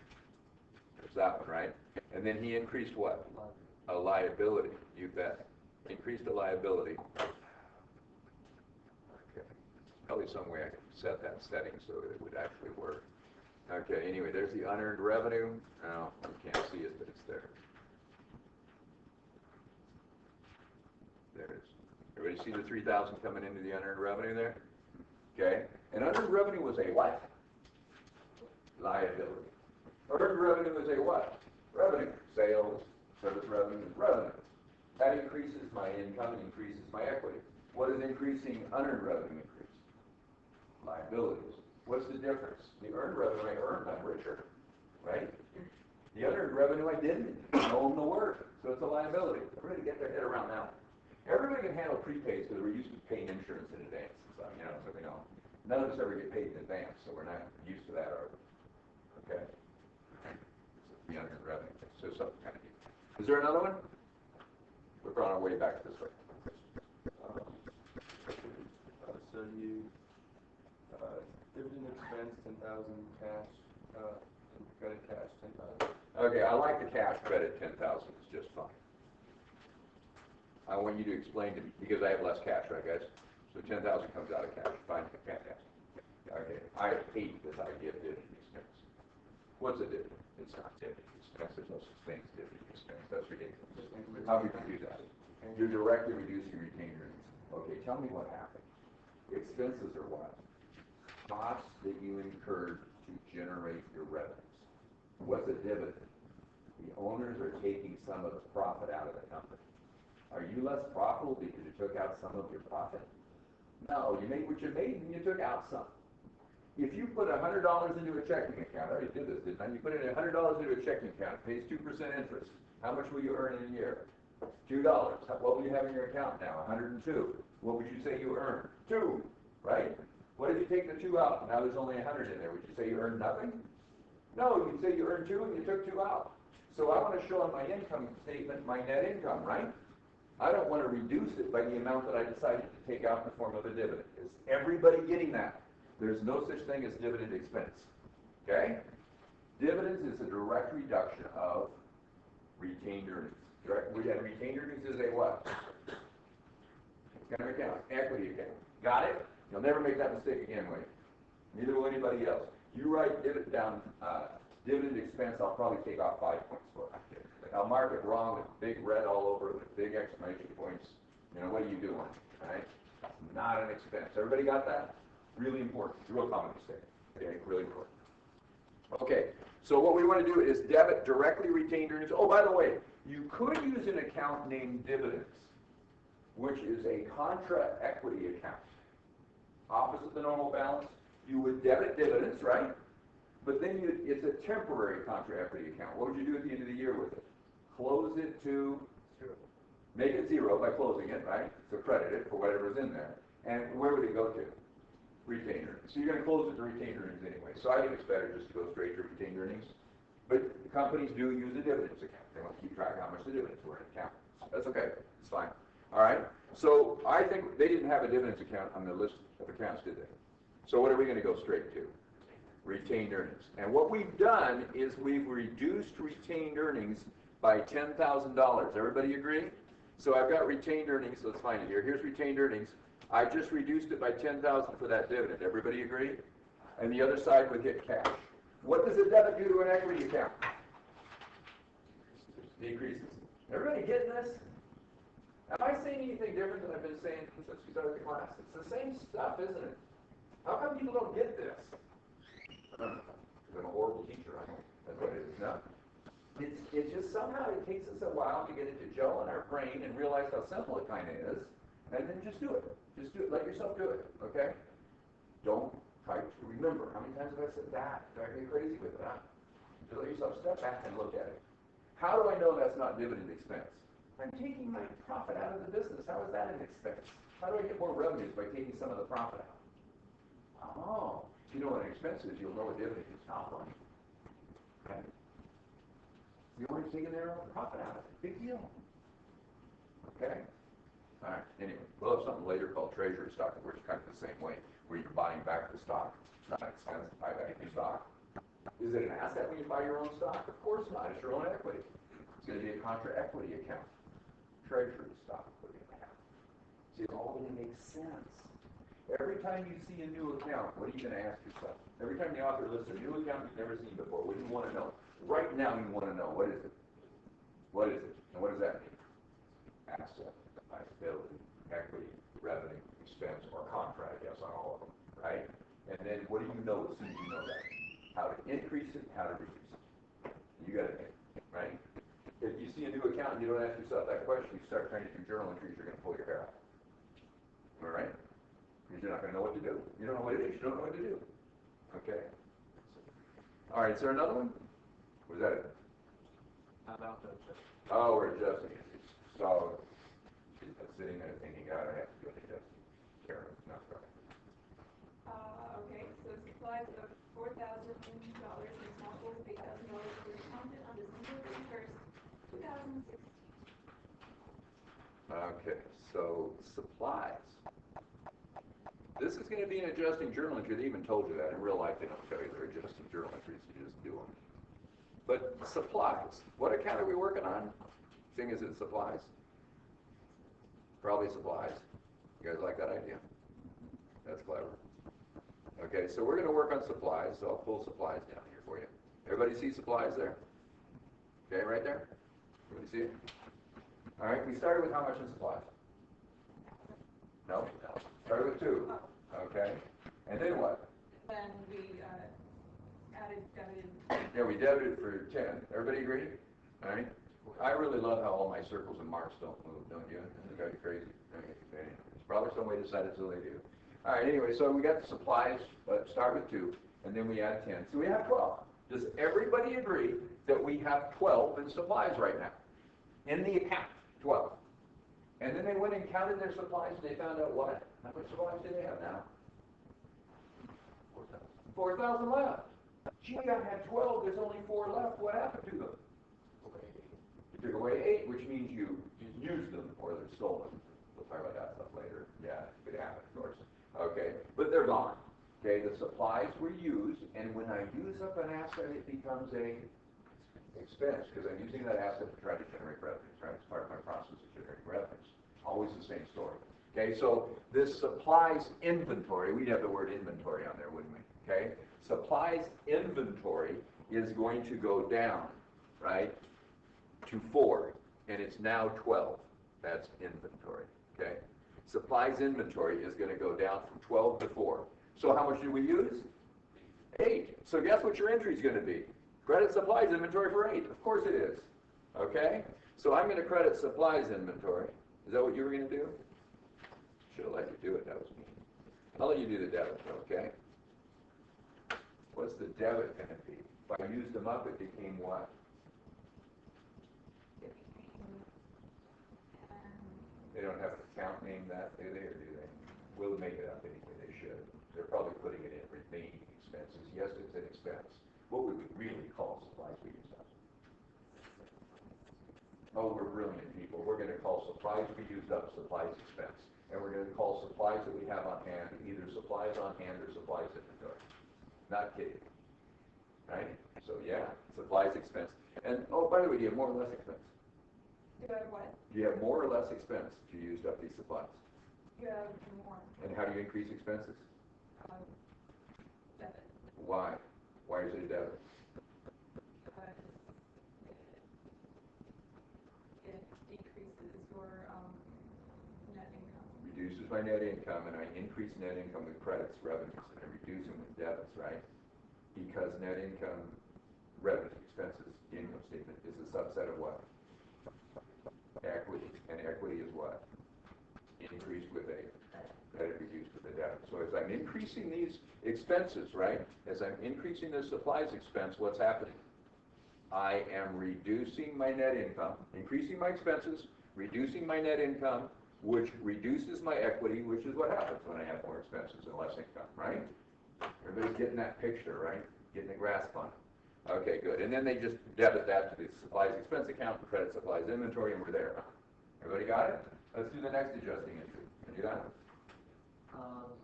A: There's that one, right? And then he increased what? A liability. You bet. Increased a liability. Okay. Probably some way I can set that setting so that it would actually work. Okay, anyway, there's the unearned revenue. Now, you can't see it, but it's there. Everybody see the 3,000 coming into the unearned revenue there? Okay, and unearned revenue was a what? Liability. Earned revenue is a what? Revenue. Sales, service revenue is revenue. That increases my income and increases my equity. What is increasing unearned revenue increase? Liabilities. What's the difference? The earned revenue I earned, I'm richer, right? The unearned revenue I didn't own the work, so it's a liability. Everybody get their head around that. Everybody can handle prepays because we're used to paying insurance in advance. So, you know, so we know. None of us ever get paid in advance, so we're not used to that, are we? Okay? The unearned revenue. So something kind of neat. Is there another one? We're on our way back this way.
G: So you, dividend expense, 10,000 cash, and credit cash, 10,000.
A: Okay, I like the cash credit, 10,000 is just fine. I want you to explain to me, because I have less cash, right guys? So 10,000 comes out of cash, fine, fantastic. Okay, I hate this idea of dividend expense. What's a dividend? It's not dividend expense, there's no such thing as dividend expense, that's ridiculous. How do you do that? You're directly reducing retained earnings. Okay, tell me what happened. Expenses are what? Costs that you incurred to generate your revenues. What's a dividend? The owners are taking some of the profit out of the company. Are you less profitable because you took out some of your profit? No, you made what you made and you took out some. If you put $100 into a checking account, I already did this, didn't I? You put in $100 into a checking account, it pays 2% interest. How much will you earn in a year? $2. What will you have in your account now? 102. What would you say you earned? 2, right? What if you take the 2 out? Now there's only 100 in there. Would you say you earned nothing? No, you'd say you earned 2 and you took 2 out. So I want to show on my income statement my net income, right? I don't want to reduce it by the amount that I decided to take out in the form of a dividend. Is everybody getting that? There's no such thing as dividend expense. Okay? Dividends is a direct reduction of retained earnings. We had retained earnings is a what? Kind of account, equity account. Got it? You'll never make that mistake again, will you? Neither will anybody else. You write dividend down, dividend expense, I'll probably take off 5 points for it. I'll mark it wrong with big red all over it with big exclamation points. You know, what are you doing, right? It's not an expense. Everybody got that? Really important. Real common mistake. Okay, really important. Okay, so what we want to do is debit directly retained earnings. Oh, by the way, you could use an account named dividends, which is a contra equity account. Opposite the normal balance, you would debit dividends, right? But then it's a temporary contra equity account. What would you do at the end of the year with it? Close it to 0. Make it 0 by closing it, right? So credit it for whatever's in there. And where would it go to? Retained earnings. So you're going to close it to retained earnings anyway. So I think it's better just to go straight to retained earnings. But companies do use a dividends account. They want to keep track of how much the dividends were in the account. That's okay. It's fine. All right. So I think they didn't have a dividends account on the list of accounts, did they? So what are we going to go straight to? Retained earnings. And what we've done is we've reduced retained earnings by $10,000. Everybody agree? So I've got retained earnings. Let's find it here. Here's retained earnings. I just reduced it by $10,000 for that dividend. Everybody agree? And the other side would get cash. What does a debit do to an equity account? Decreases. Everybody getting this? Am I saying anything different than I've been saying since we started the class? It's the same stuff, isn't it? How come people don't get this? Because I'm a horrible teacher, I know. That's what it is. No. It's just somehow it takes us a while to get it to gel in our brain and realize how simple it kind of is, and then just do it. Just do it. Let yourself do it, okay? Don't try to remember. How many times have I said that? Drive me crazy with it, huh? Just let yourself step back and look at it. How do I know that's not dividend expense? I'm taking my profit out of the business. How is that an expense? How do I get more revenues by taking some of the profit out? Oh, if you know what an expense is, you'll know what dividend is. Not one. Okay? You're only taking their profit out of it. Big deal. Okay? All right. Anyway, we'll have something later called treasury stock, which is kind of the same way, where you're buying back the stock. It's not expensive to buy back your stock. Is it an asset when you buy your own stock? Of course not. It's your own equity. It's going to be a contra equity account. Treasury stock equity account. See, it's all going to make sense. Every time you see a new account, what are you going to ask yourself? Every time the author lists a new account you've never seen before, what do you want to know? Right now you want to know, what is it? What is it? And what does that mean? Asset, liability, equity. revenue, expense, or contract, yes, on all of them, right? And then what do you know as soon as you know that? How to increase it, how to reduce it. You gotta think, right? If you see a new account and you don't ask yourself that question, you start trying to do journal entries, you're gonna pull your hair out. Am I right? Because you're not gonna know what to do. You don't know what it is, you don't know what to do. Okay? All right, is there another one? Was that it?
B: How about those?
A: Oh, we're adjusting it. So, she's sitting there thinking, God, I have to go to adjusting. Karen, no, sorry.
H: Okay, so supplies of $4,000 and samples of $8,000 were counted on December 31st, 2016.
A: Okay, so supplies. This is going to be an adjusting journal entry. They even told you that. In real life, they don't tell you they're adjusting journal entries. You just do them. But supplies. What account are we working on? Seeing as it's supplies? Probably supplies. You guys like that idea? That's clever. Okay, so we're going to work on supplies. So I'll pull supplies down here for you. Everybody see supplies there? Okay, right there? Everybody see it? All right, we started with how much in supplies? No? Started with 2. Okay. And then what?
H: Then we debited.
A: Yeah, we debited for 10. Everybody agree? All right. I really love how all my circles and marks don't move, don't you? It's got you crazy. Okay. There's probably some way to set it so they do. All right, anyway, so we got the supplies, start with 2, and then we add 10. So we have 12. Does everybody agree that we have 12 in supplies right now? In the account, 12. And then they went and counted their supplies, and they found out what? How much supplies do they have now? 4,000 left. Gee, I had 12, there's only 4 left. What happened to them? You took away 8, which means you used them, or they're stolen. We'll talk about that stuff later. Yeah, it could happen, of course. Okay, but they're gone. Okay, the supplies were used, and when I use up an asset, it becomes a expense, because I'm using that asset to try to generate revenues, right? It's part of my process of generating revenues. Always the same story. Okay, so this supplies inventory, we'd have the word inventory on there, wouldn't we? Okay, supplies inventory is going to go down, right, to 4, and it's now 12. That's inventory, okay? Supplies inventory is going to go down from 12 to 4. So how much did we use? 8. So guess what your entry is going to be? Credit supplies inventory for 8. Of course it is. Okay? So I'm going to credit supplies inventory. Is that what you were going to do? Should have let you do it. That was me. I'll let you do the debit, okay? What's the debit going to be? If I used them up, it became what?
H: It became,
A: They don't have an account name that, do they, or do they? We'll make it up anyway, they should. They're probably putting it in remaining expenses. Yes, it's an expense. What would we really call supplies we use up? Oh, we're brilliant people. We're going to call supplies we used up supplies expense. And we're going to call supplies that we have on hand either supplies on hand or supplies inventory. Not kidding. Right? So yeah, supplies expense. And oh, by the way, do you have more or less expense?
H: do I have what?
A: Do you have more or less expense if you used up these supplies?
H: You have more,
A: And how do you increase expenses?
H: debit,
A: Why? Why is it a debit?
H: because it decreases your, net income.
A: Reduces my net income, and I increase net income with credits, revenues, and I reduce them with debits, right? Because net income, revenue, expenses, income statement is a subset of what? Equity. And equity is what? Increased with a credit, reduced with a debit. So as I'm increasing these expenses, right? As I'm increasing the supplies expense, what's happening? I am reducing my net income, increasing my expenses, reducing my net income, which reduces my equity, which is what happens when I have more expenses and less income, right? Everybody's getting that picture, right? Getting a grasp on it. Okay, good. And then they just debit that to the supplies expense account, the credit supplies inventory, and we're there. Everybody got it? Let's do the next adjusting entry. Can you do that?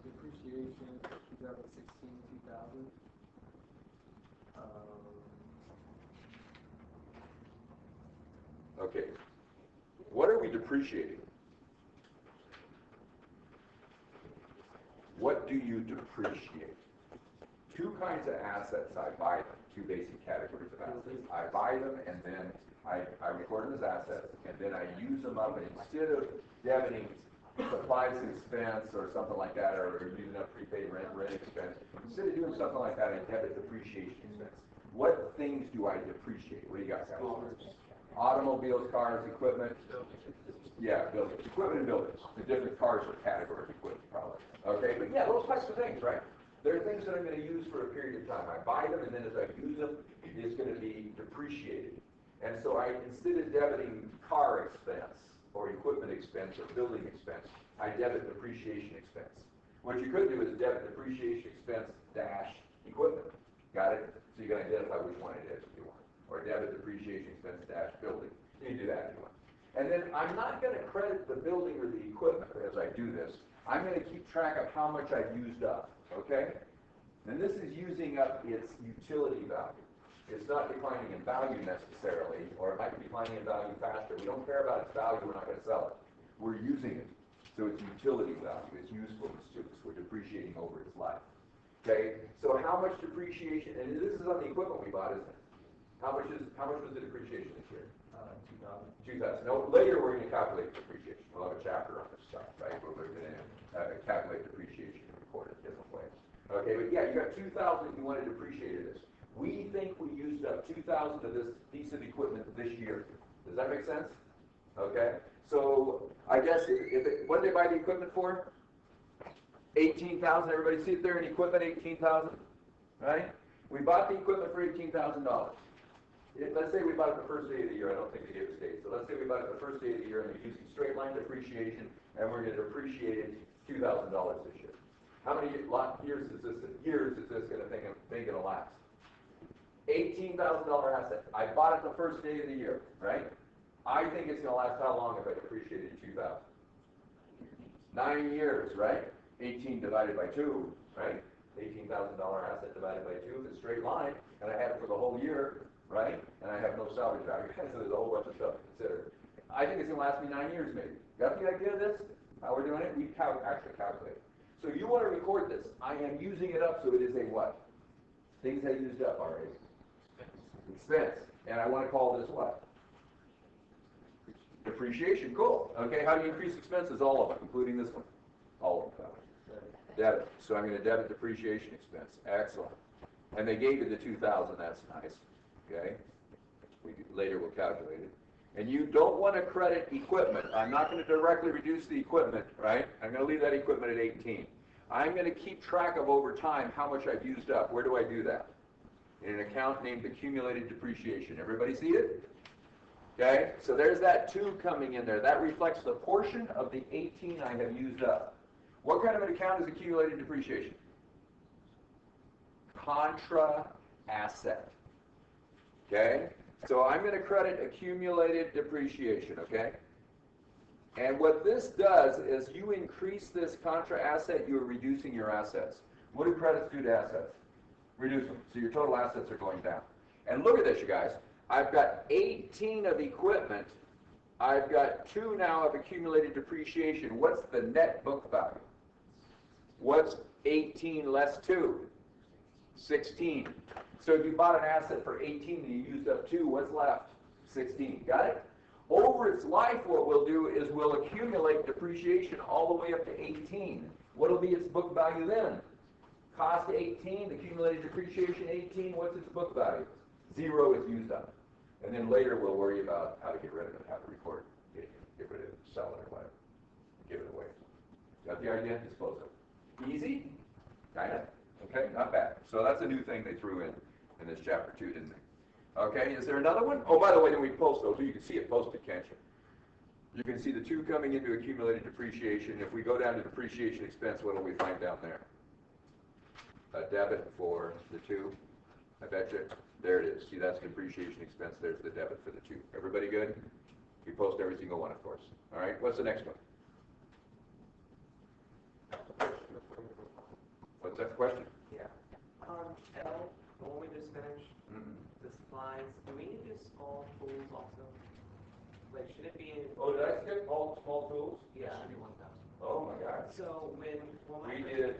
G: Depreciation, 2016, 2000.
A: Okay. What are we depreciating? What do you depreciate? 2 kinds of assets, I buy them. 2 basic categories of assets. I buy them and then I record them as assets, and then I use them up, and instead of debiting supplies expense or something like that, or using up prepaid rent expense, instead of doing something like that, I debit depreciation expense. What things do I depreciate? What do you guys have? Automobiles, cars, equipment. Yeah, buildings, equipment and buildings. The different cars are categories of equipment, probably. Okay, but yeah, those types of things, right? There are things that I'm going to use for a period of time. I buy them, and then as I use them, it's going to be depreciated. And so instead of debiting car expense or equipment expense or building expense, I debit depreciation expense. What you could do is debit depreciation expense dash equipment. Got it? So you can identify which one it is if you want. Or debit depreciation expense dash building. You can do that if you want. And then I'm not going to credit the building or the equipment as I do this. I'm going to keep track of how much I've used up, okay? And this is using up its utility value. It's not declining in value necessarily, or it might be declining in value faster. We don't care about its value, we're not going to sell it. We're using it. So it's utility value, its usefulness to us. We're depreciating over its life. Okay? So how much depreciation, and this is on the equipment we bought, isn't it? How much was the depreciation this year? 2,000. No, later we're going to calculate depreciation. We'll have a chapter on this stuff, right? Where we're going to calculate depreciation and record it different ways. Okay, but yeah, you got 2,000 you want to depreciate this. We think we used up 2,000 of this piece of equipment this year. Does that make sense? Okay, so I guess what did they buy the equipment for? 18,000. Everybody see it there in equipment, 18,000, right? We bought the equipment for $18,000. Let's say we bought it the first day of the year. I don't think they gave us dates. So let's say we bought it the first day of the year, and we're using straight line depreciation, and we're going to depreciate it $2,000 this year. How many years is this going to think it'll last? $18,000 asset. I bought it the first day of the year, right? I think it's going to last how long if I depreciate it 2,000? 9 years, right? 18 divided by 2, right? $18,000 asset divided by 2 is a straight line, and I have it for the whole year, right? And I have no salvage value, so there's a whole bunch of stuff to consider. I think it's going to last me 9 years, maybe. Got the idea of this? How we're doing it? We actually calculate. So you want to record this. I am using it up, so it is a what? Things I used up already. Expense. And I want to call this what? Depreciation. Cool. Okay, how do you increase expenses? All of them, including this one. All of them. Debit. So I'm going to debit depreciation expense. Excellent. And they gave you the 2,000. That's nice. Okay. Later we'll calculate it. And you don't want to credit equipment. I'm not going to directly reduce the equipment, right? I'm going to leave that equipment at 18. I'm going to keep track of over time how much I've used up. Where do I do that? In an account named accumulated depreciation. Everybody see it? Okay, so there's that 2 coming in there. That reflects the portion of the 18 I have used up. What kind of an account is accumulated depreciation? Contra asset. Okay, so I'm going to credit accumulated depreciation, okay? And what this does is you increase this contra asset, you're reducing your assets. What do credits do to assets? Reduce them. So your total assets are going down. And look at this, you guys. I've got 18 of equipment. I've got 2 now of accumulated depreciation. What's the net book value? What's 18 less 2? 16. So if you bought an asset for 18 and you used up 2, what's left? 16. Got it? Over its life, what we'll do is we'll accumulate depreciation all the way up to 18. What will be its book value then? Cost 18, accumulated depreciation 18, what's its book value? 0 is used up. And then later we'll worry about how to get rid of it, how to record it, get rid of it, sell it, or whatever. Give it away. Got the idea? Dispose of it. Easy? Kind of. Okay, not bad. So that's a new thing they threw in this chapter 2, didn't they? Okay, is there another one? Oh, by the way, then we post those. You can see it posted, can't you? You can see the 2 coming into accumulated depreciation. If we go down to depreciation expense, what do we find down there? A debit for the 2. I bet you. There it is. See, that's depreciation expense. There's the debit for the 2. Everybody good? We post every single one, of course. All right, what's the next one? What's that question?
E: Yeah. L, when we just finished the supplies, do we need to do small tools also? Like, should it be in?
A: Oh, did I skip all small tools?
E: Yeah.
B: Should be 1,000.
A: Oh my God.
E: So when
A: We did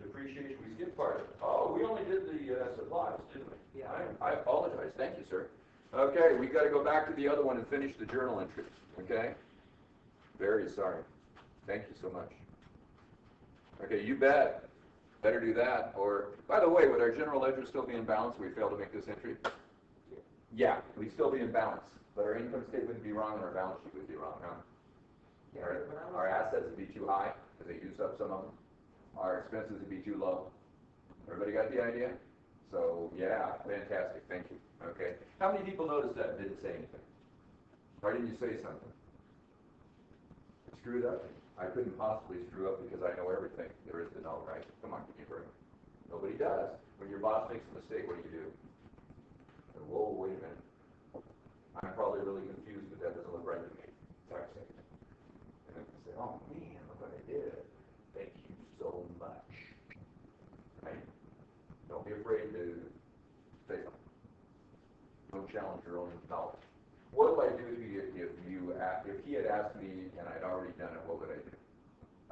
A: depreciation. We skipped part of it. Oh, we only did the supplies, didn't we?
E: Yeah.
A: I apologize. Thank you, sir. Okay, we got to go back to the other one and finish the journal entries. Okay. Very sorry. Thank you so much. Okay, you bet. Better do that. Or, by the way, would our general ledger still be in balance if we fail to make this entry? Yeah, we'd still be in balance, but our income statement would be wrong and our balance sheet would be wrong, huh? Our assets would be too high because they used up some of them. Our expenses would be too low. Everybody got the idea? So, yeah, fantastic. Thank you. Okay. How many people noticed that and didn't say anything? Why didn't you say something? Screwed up? I couldn't possibly screw up because I know everything there is to know, right? Come on, give me a break. Nobody does. When your boss makes a mistake, what do? Whoa, wait a minute. I'm probably really confused, but that doesn't look right to me. Sorry, second. And then I say, oh man, look what I did. Thank you so much. Right? Don't be afraid to say something. Don't challenge your own knowledge. What would I do if he had asked me and I'd already done it, what would I do?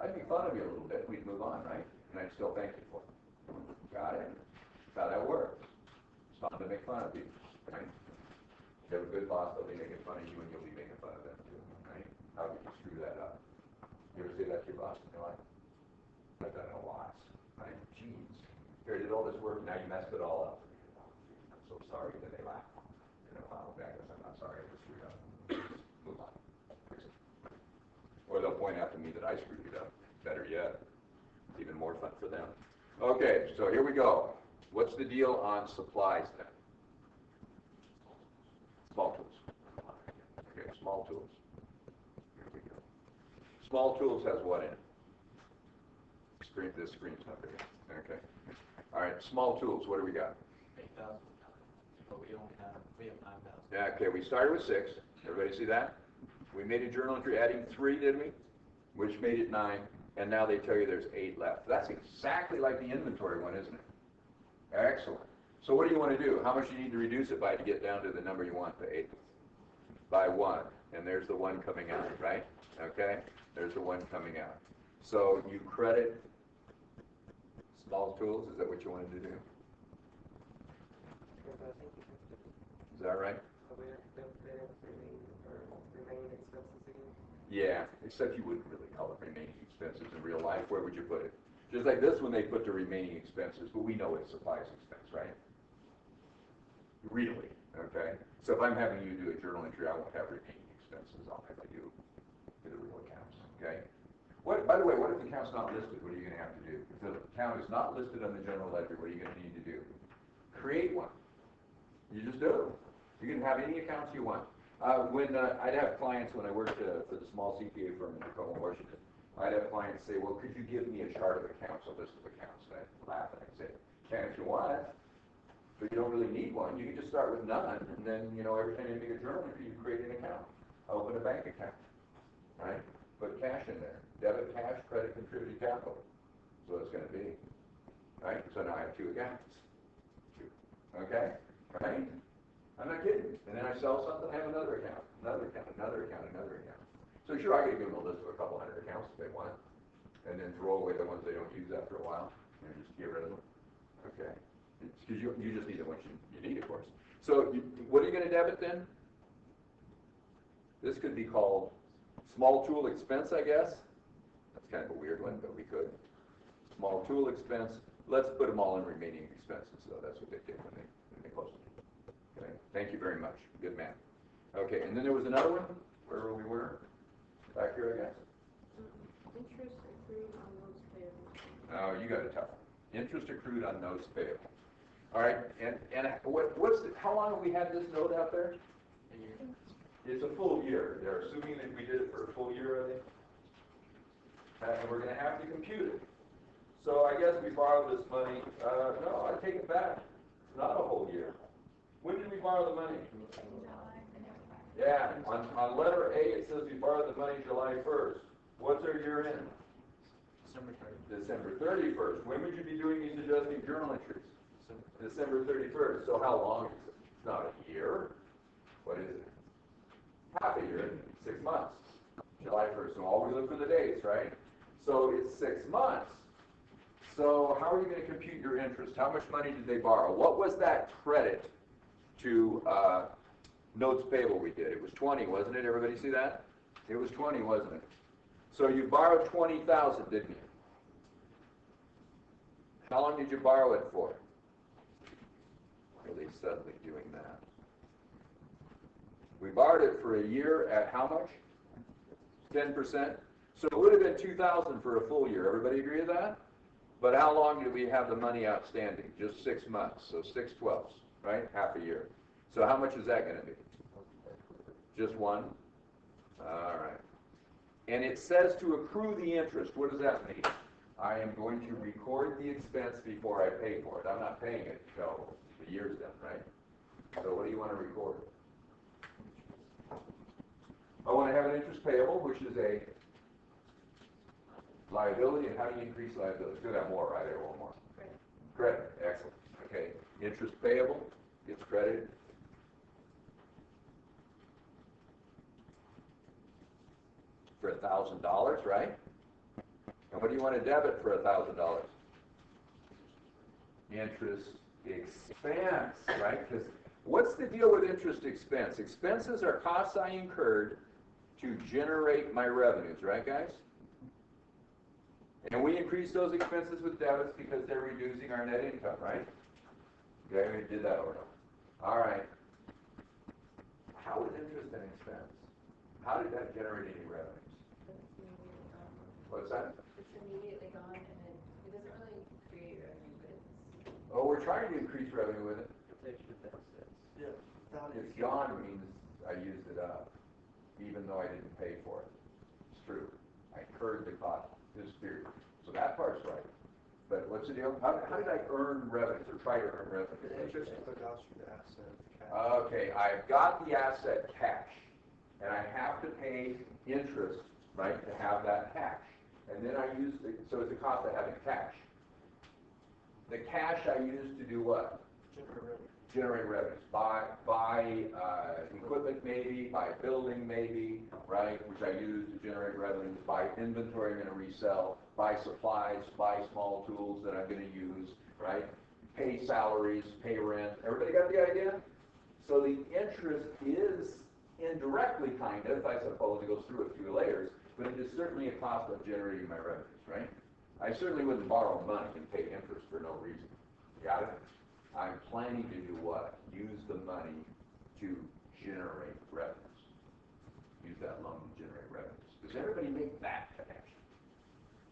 A: I'd make fun of you a little bit, we'd move on, right? And I'd still thank you for it. Got it? That's how that works. It's fun to make fun of you, right? If you have a good boss, they'll be making fun of you and you'll be making fun of them too, right? How would you screw that up? You ever say that to your boss in your life? I've done it a lot, right? Jeez. Here, I did all this work, now you messed it all up. I'm so sorry, then they laugh. And they'll follow back and say, I'm not sorry, I just screwed up. Move on. Fix it. Or they'll point out to me that I screwed it up. Better yet, it's even more fun for them. Okay, so here we go. What's the deal on supplies then? Small tools. Okay, small tools. Here we go. Small tools has what in it? This screen's not there. Okay. All right, small tools, what do we got?
B: 8,000, but we have 9,000.
A: Yeah, okay, we started with 6. Everybody see that? We made a journal entry adding 3, didn't we? Which made it 9, and now they tell you there's 8 left. That's exactly like the inventory one, isn't it? Excellent. So what do you want to do? How much do you need to reduce it by to get down to the number you want, the 8? By 1, and there's the 1 coming out, right? Okay, there's the 1 coming out. So you credit small tools, is that what you wanted to do? Is that right?
E: Remaining expenses again?
A: Yeah, except you wouldn't really call it remaining expenses in real life. Where would you put it? Just like this one, they put the remaining expenses, but we know it's supplies expense, right? Really, okay? So if I'm having you do a journal entry, I won't have remaining expenses on it. I do for the real accounts, okay? What, by the way, what if the account's not listed? What are you going to have to do? If the account is not listed on the general ledger, what are you going to need to do? Create one. You just do. You can have any accounts you want. I'd have clients when I worked for the small CPA firm in Tacoma, Washington, I'd have clients say, well, could you give me a chart of accounts, a list of accounts? And I'd laugh and I'd say, can if you want, but you don't really need one. You can just start with none, and then, every time you make a journal entry, you create an account. Open a bank account, right? Put cash in there. Debit, cash, credit, contributed capital. So it's going to be, right? So now I have 2 accounts. 2. Okay? Right? I'm not kidding. And then I sell something, I have another account, another account, another account, another account. So sure, I could give them a list of a couple hundred accounts if they want, and then throw away the ones they don't use after a while, and just get rid of them. Okay. Because you just need the ones you need, of course. So what are you going to debit then? This could be called small tool expense, I guess. That's kind of a weird one, but we could. Small tool expense. Let's put them all in remaining expenses, so that's what they did when they closed it. Okay. Thank you very much. Good man. Okay, and then there was another one, where we were. Back here, I guess.
I: Interest accrued on notes payable.
A: Oh, you got a tough one. Interest accrued on notes payable. All right, and how long have we had this note out there?
B: A year.
A: It's a full year. They're assuming that we did it for a full year, are they? And we're going to have to compute it. So I guess we borrowed this money. No, I take it back. It's not a whole year. When did we borrow the money? Yeah, on letter A it says we borrowed the money July 1st. What's our year end?
B: December 30th.
A: December 31st. When would you be doing these adjusting journal entries? December 31st. So how long is it? It's not a year. What is it? Half a year, 6 months. July 1st. So always look for the dates, right? So it's 6 months. So how are you going to compute your interest? How much money did they borrow? What was that credit to notes payable we did? It was 20, wasn't it? Everybody see that? It was 20, wasn't it? So you borrowed 20,000, didn't you? How long did you borrow it for? Really suddenly doing that. We borrowed it for a year at how much? 10%. So it would have been 2,000 for a full year. Everybody agree with that? But how long did we have the money outstanding? Just 6 months. So 6/12, right? Half a year. So how much is that going to be? Just one? All right. And it says to accrue the interest. What does that mean? I am going to record the expense before I pay for it. I'm not paying it until the year's done, right? So what do you want to record? I want to have an interest payable, which is a liability. And how do you increase liability? It's going to have more, right? There, one more. Credit. Excellent. Okay. Interest payable gets credited. For $1,000, right? And what do you want to debit for $1,000? Interest expense, right? Because what's the deal with interest expense? Expenses are costs I incurred to generate my revenues, right, guys? And we increase those expenses with debits because they're reducing our net income, right? Okay, we did that over. All right. How is interest an expense? How did that generate any revenues? What's that?
I: It's immediately gone, and it doesn't really create revenue, but it's.
A: Oh, we're trying to increase revenue with it.
F: Protection benefits.
B: Yeah. without
A: It's
B: it.
A: gone means I used it up, even though I didn't pay for it. It's true. I incurred the cost, this period. So that part's right. But what's the deal? How did I earn revenues or try to earn
B: The
A: revenues?
B: interest is what got you the asset.
A: Okay, I've got the asset cash, and I have to pay interest, right, to have that cash. And then I use the, so it's a cost of having cash. The cash I use to do what? Generate revenues. Buy equipment maybe, buy building maybe, right, which I use to generate revenues, buy inventory I'm going to resell, buy supplies, buy small tools that I'm going to use, right, pay salaries, pay rent. Everybody got the idea? So the interest is indirectly kind of, I suppose, it goes through a few layers, but it is certainly a cost of generating my revenues, right? I certainly wouldn't borrow money and pay interest for no reason. Got it? I'm planning to do what? Use the money to generate revenues. Use that loan to generate revenues. Does everybody make that connection?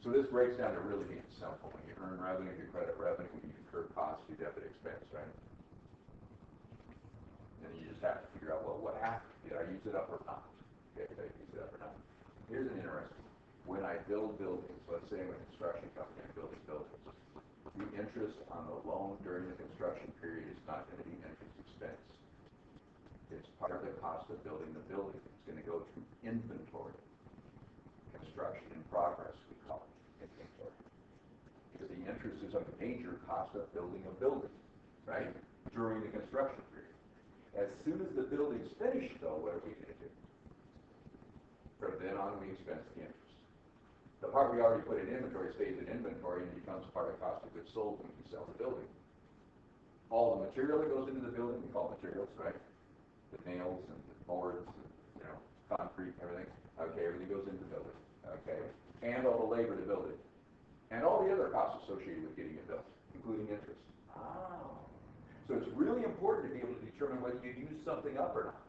A: So this breaks down to really being simple. When you earn revenue, you credit revenue. When you incur costs, you debit expense, right? Then you just have to figure out, well, what happened? Did I use it up or not? Okay, did I use it up or not? Here's an interesting. When I build buildings, let's say I'm a construction company, I'm building buildings. The interest on the loan during the construction period is not going to be interest expense. It's part of the cost of building the building. It's going to go through inventory. Construction in progress, we call it inventory. Because the interest is a major cost of building a building, right? During the construction period. As soon as the building's finished, though, what are we going to do? From then on, we expense the interest. The part we already put in inventory stays in inventory and becomes part of cost of goods sold when we sell the building. All the material that goes into the building, we call materials, right? The nails and the boards, and, concrete, everything. Okay, everything goes into the building. Okay, and all the labor to build it, and all the other costs associated with getting it built, including interest. Oh. So it's really important to be able to determine whether you use something up or not.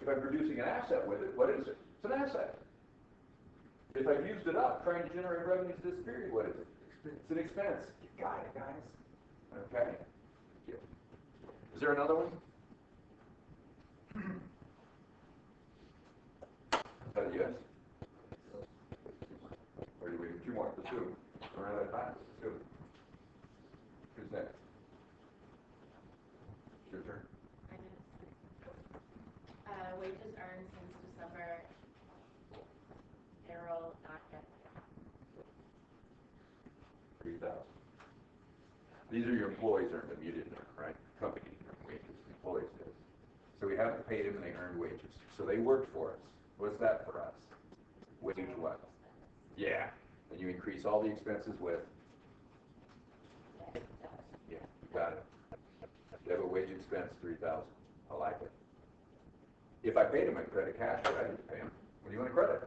A: If I'm producing an asset with it, what is it? It's an asset. If I've used it up trying to generate revenues this period, what is it? It's an expense. You got it, guys. Okay? Yeah. Is there another one? Is that a yes? Or do we do two more? Let's do them. We're out of time. Let's do them. Who's next? Your turn.
C: Wages earned since December, payroll not yet.
A: 3,000. These are your employees earned them. You didn't earn, right? Company earned wages. Employees did. So we haven't paid them and they earned wages. So they worked for us. What's that for us? Wage what? Yeah. And you increase all the expenses with? Yeah, you got it. Debit wage expense, 3,000. I like it. If I paid him in credit cash, but I didn't pay him. What do do you want to credit?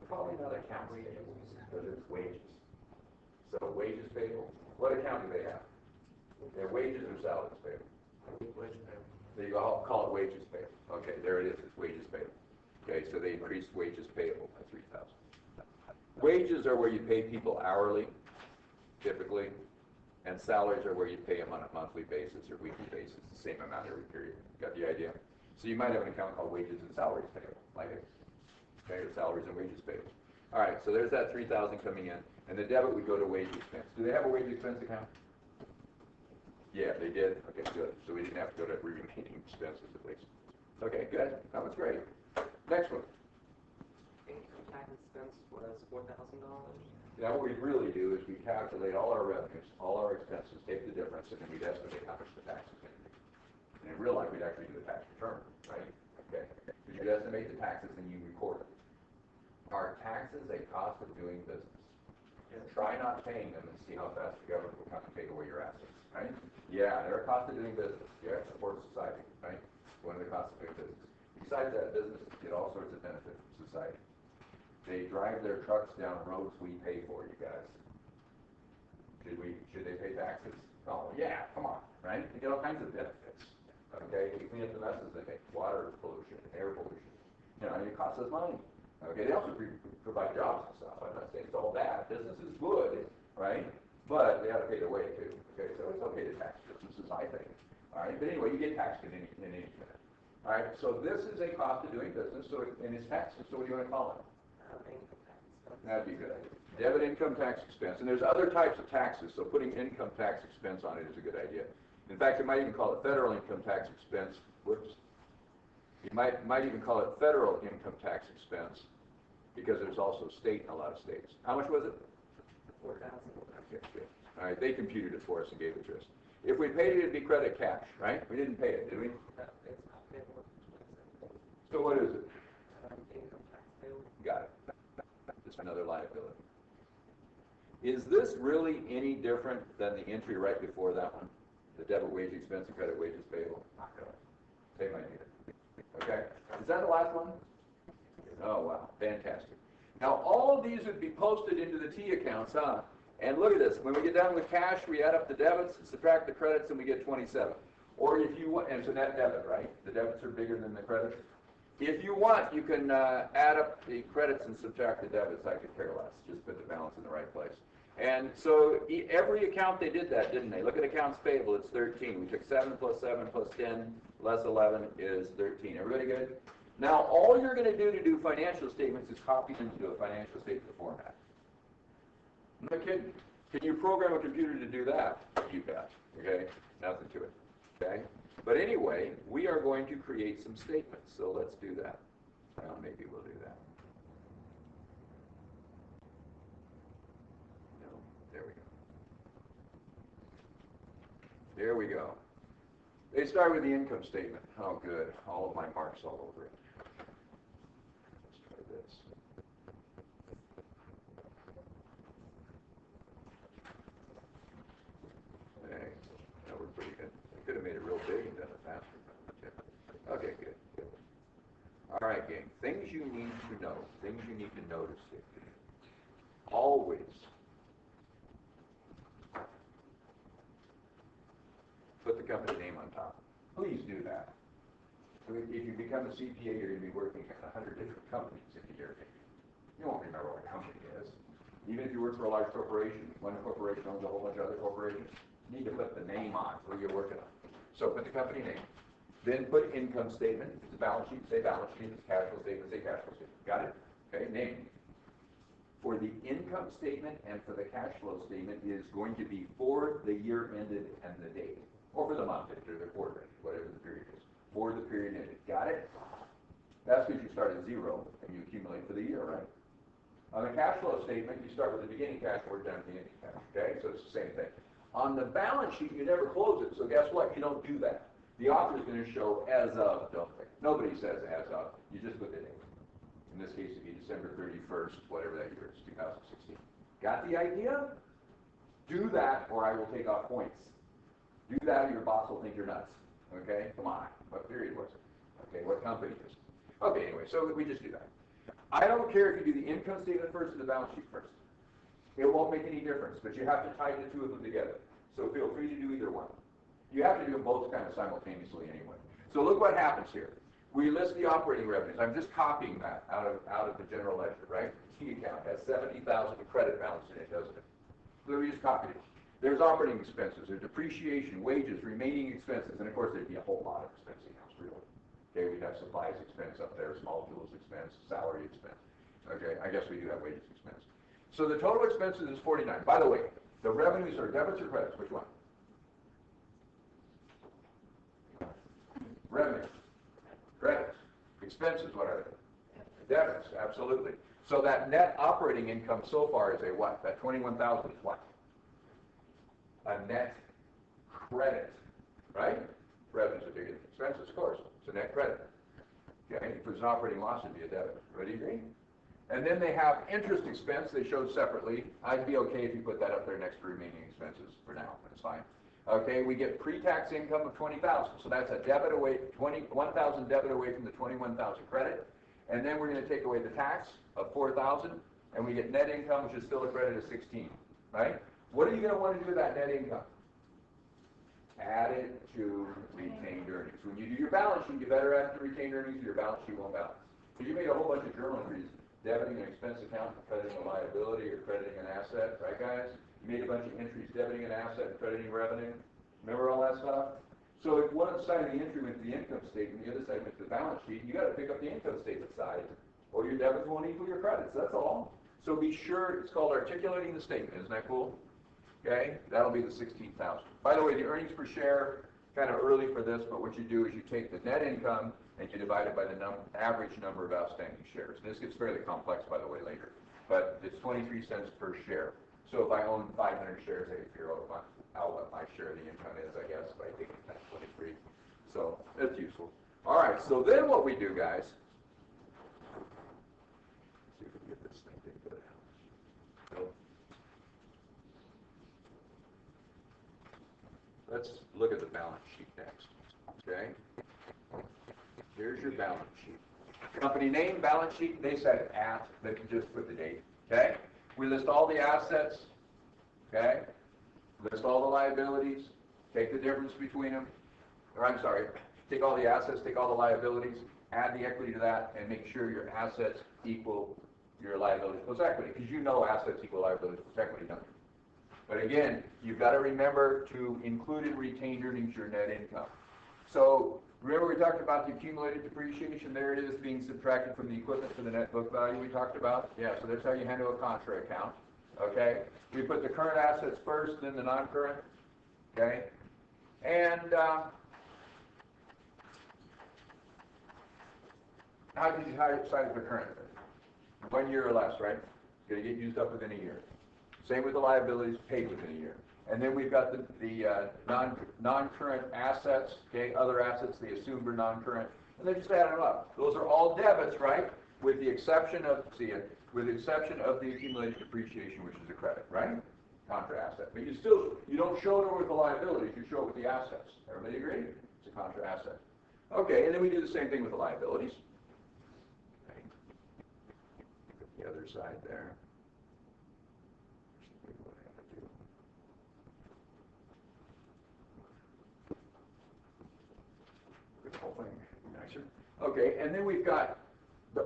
A: Probably not accounts payable, because it's wages. So wages payable, what account do they have? Their wages or salaries payable? So you all call it wages payable. Okay, there it is, it's wages payable. Okay, so they increased wages payable by 3,000. Wages are where you pay people hourly, typically, and salaries are where you pay them on a monthly basis or weekly basis, the same amount every period. Got the idea? So you might have an account called wages and salaries payable, like it. Okay, or salaries and wages payable. All right, so there's that 3,000 coming in, and the debit would go to wage expense. Do they have a wage expense account? Yeah, they did. Okay, good. So we didn't have to go to remaining expenses at least. Okay, good. That was great. Next one.
E: Income tax expense was $4,000.
A: Now what we really do is we calculate all our revenues, all our expenses, take the difference, and then we'd estimate how much the tax is going to be. And in real life, we'd actually do the tax return, right? Okay. Because you'd estimate the taxes and you record it. Are taxes a cost of doing business? Try not paying them and see how fast the government will come and take away your assets, right? Yeah, they're a cost of doing business. Yeah, it supports society, right? One of the costs of doing business. Besides that, businesses get all sorts of benefit from society. They drive their trucks down roads we pay for, you guys. Should they pay taxes? Oh, yeah, come on, right? They get all kinds of benefits. Okay, you clean up the messes they make, water pollution, air pollution. You know, it costs us money. Okay, they also provide jobs and stuff. I'm not saying it's all bad. Business is good, right? But they have to pay their way too. Okay, so it's okay to tax businesses, I think. All right, but anyway, you get taxed in any event. All right, so this is a cost of doing business, so and it's taxes. So what do you want to call it?
E: Income tax expense.
A: That'd be good. Debit income tax expense, and there's other types of taxes. So putting income tax expense on it is a good idea. In fact, you might even call it federal income tax expense. Whoops. You might even call it federal income tax expense, because there's also state in a lot of states. How much was it?
E: 4,000.
A: Okay, good. All right, they computed it for us and gave it to us. If we paid it, it'd be credit cash, right? We didn't pay it, did we?
E: No, it's not payable.
A: So what is it?
E: Income tax payable.
A: Got it. Just another liability. Is this really any different than the entry right before that one? The debit wage expense and credit wages payable? Not really. Same idea. Okay? Is that the last one? Oh, wow. Fantastic. Now, all of these would be posted into the T accounts, huh? And look at this. When we get done with cash, we add up the debits, subtract the credits, and we get 27. Or if you want, and it's a net debit, right? The debits are bigger than the credits. If you want, you can add up the credits and subtract the debits. I could care less. Just put the balance in the right place. And so every account they did that, didn't they? Look at accounts payable. It's 13. We took 7 plus 7 plus 10 less 11 is 13. Everybody good? Now, all you're going to do financial statements is copy them into a financial statement format. I'm not kidding. Can you program a computer to do that? You bet. Okay? Nothing to it. Okay? But anyway, we are going to create some statements. So let's do that. Well, maybe we'll do that. No. There we go. There we go. They start with the income statement. Oh, good. All of my marks all over it. Let's try this. Hey, that worked pretty good. I could have made it real big and done it faster. But okay, good. Good. All right, gang. Things you need to know. Things you need to notice here. Always. Put the company name on top. Please do that. If you become a CPA, you're going to be working at 100 different companies in a year. You won't remember what a company is. Even if you work for a large corporation, one corporation owns a whole bunch of other corporations, you need to put the name on where you're working on. So put the company name. Then put income statement. If it's a balance sheet, say balance sheet. If it's cash flow statement, say cash flow statement. Got it? Okay, name. For the income statement and for the cash flow statement is going to be for the year ended and the date. Or for the month ended or the quarter ended, whatever the period is. For the period ended. Got it? That's because you start at 0 and you accumulate for the year, right? On the cash flow statement, you start with the beginning cash, work down to the ending cash. Okay? So it's the same thing. On the balance sheet, you never close it. So guess what? You don't do that. The author is going to show as of, don't they? Nobody says as of. You just put the date. In this case, it'd be December 31st, whatever that year is, 2016. Got the idea? Do that, or I will take off points. Do that, or your boss will think you're nuts. Okay? Come on. What period was it? Okay, what company is it? Okay, anyway, so we just do that. I don't care if you do the income statement first or the balance sheet first. It won't make any difference, but you have to tie the two of them together. So feel free to do either one. You have to do them both kind of simultaneously anyway. So look what happens here. We list the operating revenues. I'm just copying that out of the general ledger, right? T account has 70,000 credit balance in it, doesn't it? So we just copied it. There's operating expenses, there's depreciation, wages, remaining expenses, and of course there'd be a whole lot of expense accounts, really. Okay, we'd have supplies expense up there, small tools expense, salary expense. Okay, I guess we do have wages expense. So the total expenses is 49. By the way, the revenues are debits or credits? Which one? Revenues. Credits. Expenses, what are they? Debits, absolutely. So that net operating income so far is a what? That 21,000 is what? A net credit, right? Revenues are bigger than expenses, of course. It's a net credit. Okay, if it was an operating loss, it'd be a debit. Everybody agree? And then they have interest expense they showed separately. I'd be okay if you put that up there next to remaining expenses for now. That's fine. Okay, we get pre-tax income of 20,000. So that's a debit away, 1,000 debit away from the 21,000 credit. And then we're going to take away the tax of 4,000, and we get net income, which is still a credit of 16, right? What are you going to want to do with that net income? Add it to retained earnings. When you do your balance sheet, you better add it to retained earnings or your balance sheet won't balance. So you made a whole bunch of journal entries, debiting an expense account, crediting a liability, or crediting an asset, right guys? You made a bunch of entries, debiting an asset, and crediting revenue. Remember all that stuff? So if one side of the entry went to the income statement, the other side went to the balance sheet, you got to pick up the income statement side, or your debits won't equal your credits. That's all. So be sure, it's called articulating the statement. Isn't that cool? Okay, that'll be the 16,000. By the way, the earnings per share, kind of early for this, but what you do is you take the net income and you divide it by the average number of outstanding shares. And this gets fairly complex, by the way, later. But it's 23 cents per share. So if I own 500 shares, I can figure out what my share of the income is, I guess, by taking that 23. So that's useful. All right, so then what we do, guys, let's see if we can get this thing to go down. So, let's look at the balance sheet next, okay? Here's your balance sheet. Company name, balance sheet, they said at, but you just put the date, okay? We list all the assets, okay? List all the liabilities, take the difference between them, or I'm sorry, take all the assets, take all the liabilities, add the equity to that, and make sure your assets equal your liabilities plus equity, because you know assets equal liabilities plus equity, don't you? But again, you've got to remember to include in retained earnings your net income. So remember we talked about the accumulated depreciation. There it is being subtracted from the equipment to the net book value we talked about. Yeah, so that's how you handle a contra account. Okay, we put the current assets first, then the non-current. Okay, and how did you decide the current? 1 year or less, right? It's going to get used up within a year. Same with the liabilities, paid within a year. And then we've got the non-current assets, okay, other assets they assumed are non-current, and they just add them up. Those are all debits, right? With the exception of, with the exception of the accumulated depreciation, which is a credit, right? Contra asset. But you don't show it with the liabilities, you show it with the assets. Everybody agree? It's a contra asset. Okay, and then we do the same thing with the liabilities. Okay. The other side there. Whole thing nicer. Okay, and then we've got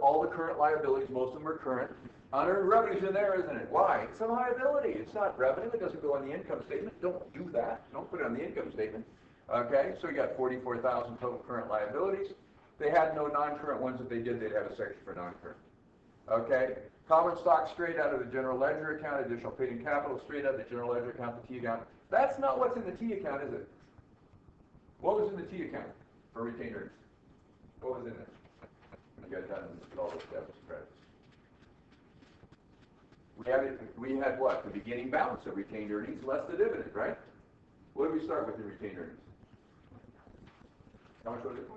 A: all the current liabilities. Most of them are current. Unearned revenue's in there, isn't it? Why? It's a liability. It's not revenue. It doesn't go on the income statement. Don't do that. Don't put it on the income statement. Okay, so you got 44,000 total current liabilities. They had no non-current ones. If they did, they'd have a section for non-current. Okay, common stock straight out of the general ledger account. Additional paid-in capital straight out of the general ledger account, the T account. That's not what's in the T account, is it? What was in the T account for retained earnings? What was in there? You got done with all those debits and credits. We had what? The beginning balance of retained earnings less the dividend, right? What did we start with in retained earnings? How much was it?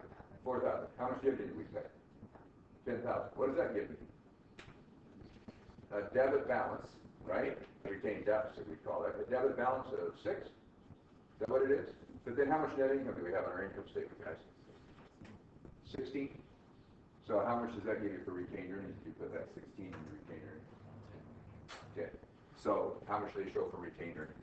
A: 4,000. How much dividend did we pay? 10,000. What does that give me? A debit balance, right? A retained deficit, we call that. A debit balance of 6. Is that what it is? But then how much net income do we have on our income statement, guys? 16. So how much does that give you for retained earnings if you put that 16 in your retained earnings? 10. So how much do they show for retained earnings?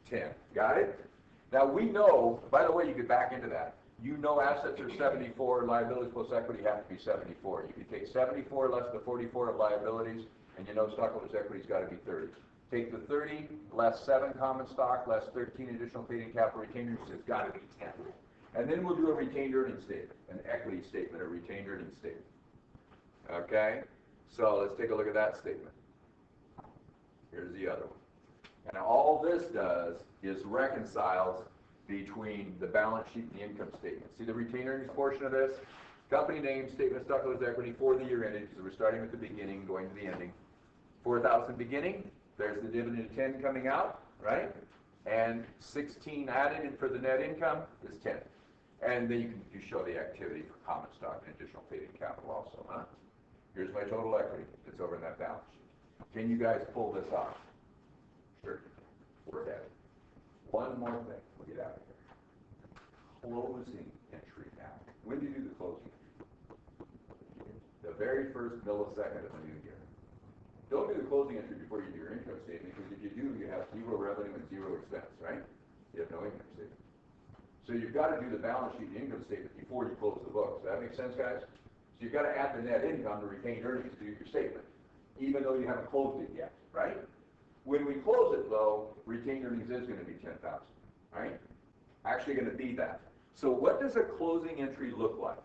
A: 10. Got it? Now we know, by the way, you could back into that. You know assets are 74, liabilities plus equity have to be 74. You can take 74 less the 44 of liabilities, and you know stockholders' equity's got to be 30. Take the 30 less 7 common stock less 13 additional paid-in capital retained earnings, it's got to be 10. And then we'll do a retained earnings statement, an equity statement, a retained earnings statement. Okay? So let's take a look at that statement. Here's the other one. And all this does is reconciles between the balance sheet and the income statement. See the retained earnings portion of this? Company name, statement of stockholders' equity for the year ended, because we're starting with the beginning, going to the ending. 4,000 beginning, there's the dividend of 10 coming out, right? And 16 added in for the net income is 10. And then you show the activity for common stock and additional paid-in capital also, huh? Here's my total equity that's over in that balance sheet. Can you guys pull this off? Sure. Work at it. One more thing. We'll get out of here. Closing entry now. When do you do the closing entry? The very first millisecond of the new year. Don't do the closing entry before you do your income statement, because if you do, you have 0 revenue and 0 expense, right? You have no income statement. So you've got to do the balance sheet and income statement before you close the books. Does that make sense, guys? So you've got to add the net income to retained earnings to do your statement, even though you haven't closed it yet, right? When we close it, though, retained earnings is going to be 10,000, right? Actually going to be that. So what does a closing entry look like?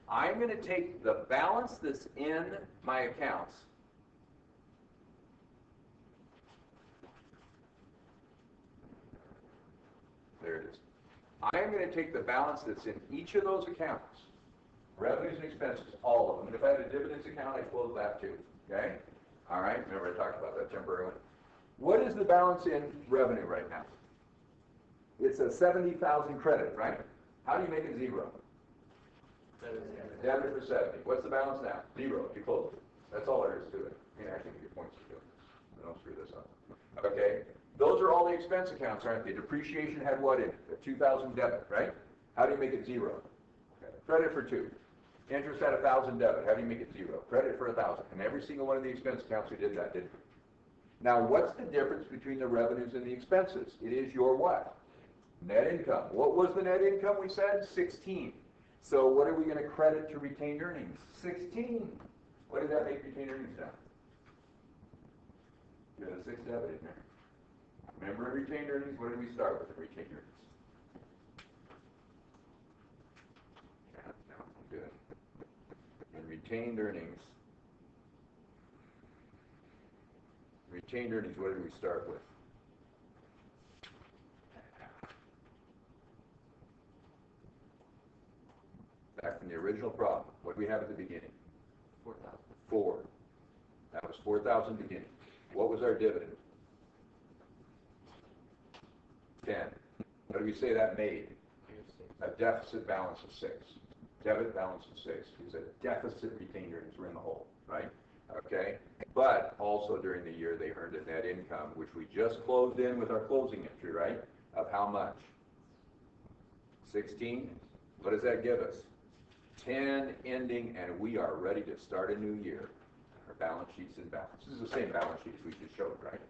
A: I'm going to take the balance that's in my accounts. There it is. I am going to take the balance that's in each of those accounts, revenues and expenses, all of them. And if I had a dividends account, I'd close that too, okay? All right, remember I talked about that temporary one. What is the balance in revenue right now? It's a 70,000 credit, right? How do you make it 0? Debit for 70. What's the balance now? 0. You close it. That's all there is to it. I mean, I think your points are doing this. So don't screw this up. Okay? Those are all the expense accounts, aren't they? Depreciation had what in it? A 2,000 debit, right? How do you make it 0? Credit for 2. Interest at 1,000 debit. How do you make it 0? Credit for 1,000. And every single one of the expense accounts we did that, didn't we? Now, what's the difference between the revenues and the expenses? It is your what? Net income. What was the net income we said? 16. So what are we going to credit to retained earnings? 16. What did that make retained earnings down? You had a 6 debit in there. Remember in retained earnings, what did we start with in retained earnings? Yeah, no, good. In retained earnings, what did we start with? Back from the original problem, what do we have at the beginning?
B: 4,000.
A: 4. That was 4,000 beginning. What was our dividend? 10. What do we say that made? A deficit balance of 6. Debit balance of 6 is a deficit retained earnings. We're in the hole, right? Okay? But also during the year, they earned a net income, which we just closed in with our closing entry, right? Of how much? 16. What does that give us? 10 ending, and we are ready to start a new year. Our balance sheet's in balance. This is the same balance sheet as we just showed, right?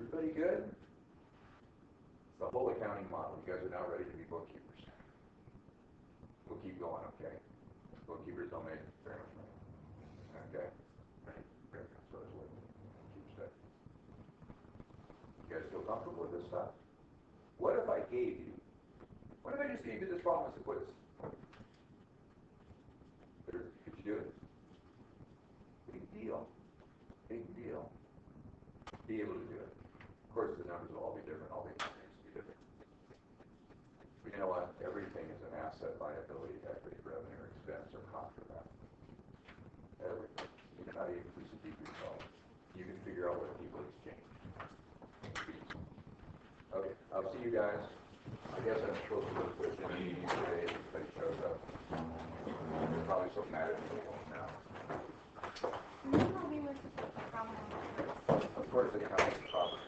A: Everybody good? It's the whole accounting model. You guys are now ready to be bookkeepers. We'll keep going, okay? Bookkeepers don't make very much money. Okay? Right? So that's what keep studying. You guys feel comfortable with this stuff? What if I just gave you this problem as a quiz? Could you do it? Big deal. Big deal. Be able to do it. Of course, the numbers will all be different. All the economics will be different. But you know what? Everything is an asset, liability, equity, revenue, or expense, or cost of that. Everything. You cannot even increase and decrease all. You can figure out what people exchange. Okay, I'll see you guys. I guess I'm supposed to go to the meeting today if anybody shows up. They're probably so mad at me now.
C: Can you help me with the problem?
A: Of course they come with the problem.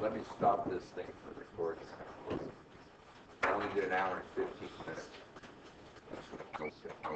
A: Let me stop this thing for recording. only did an hour and 15 minutes.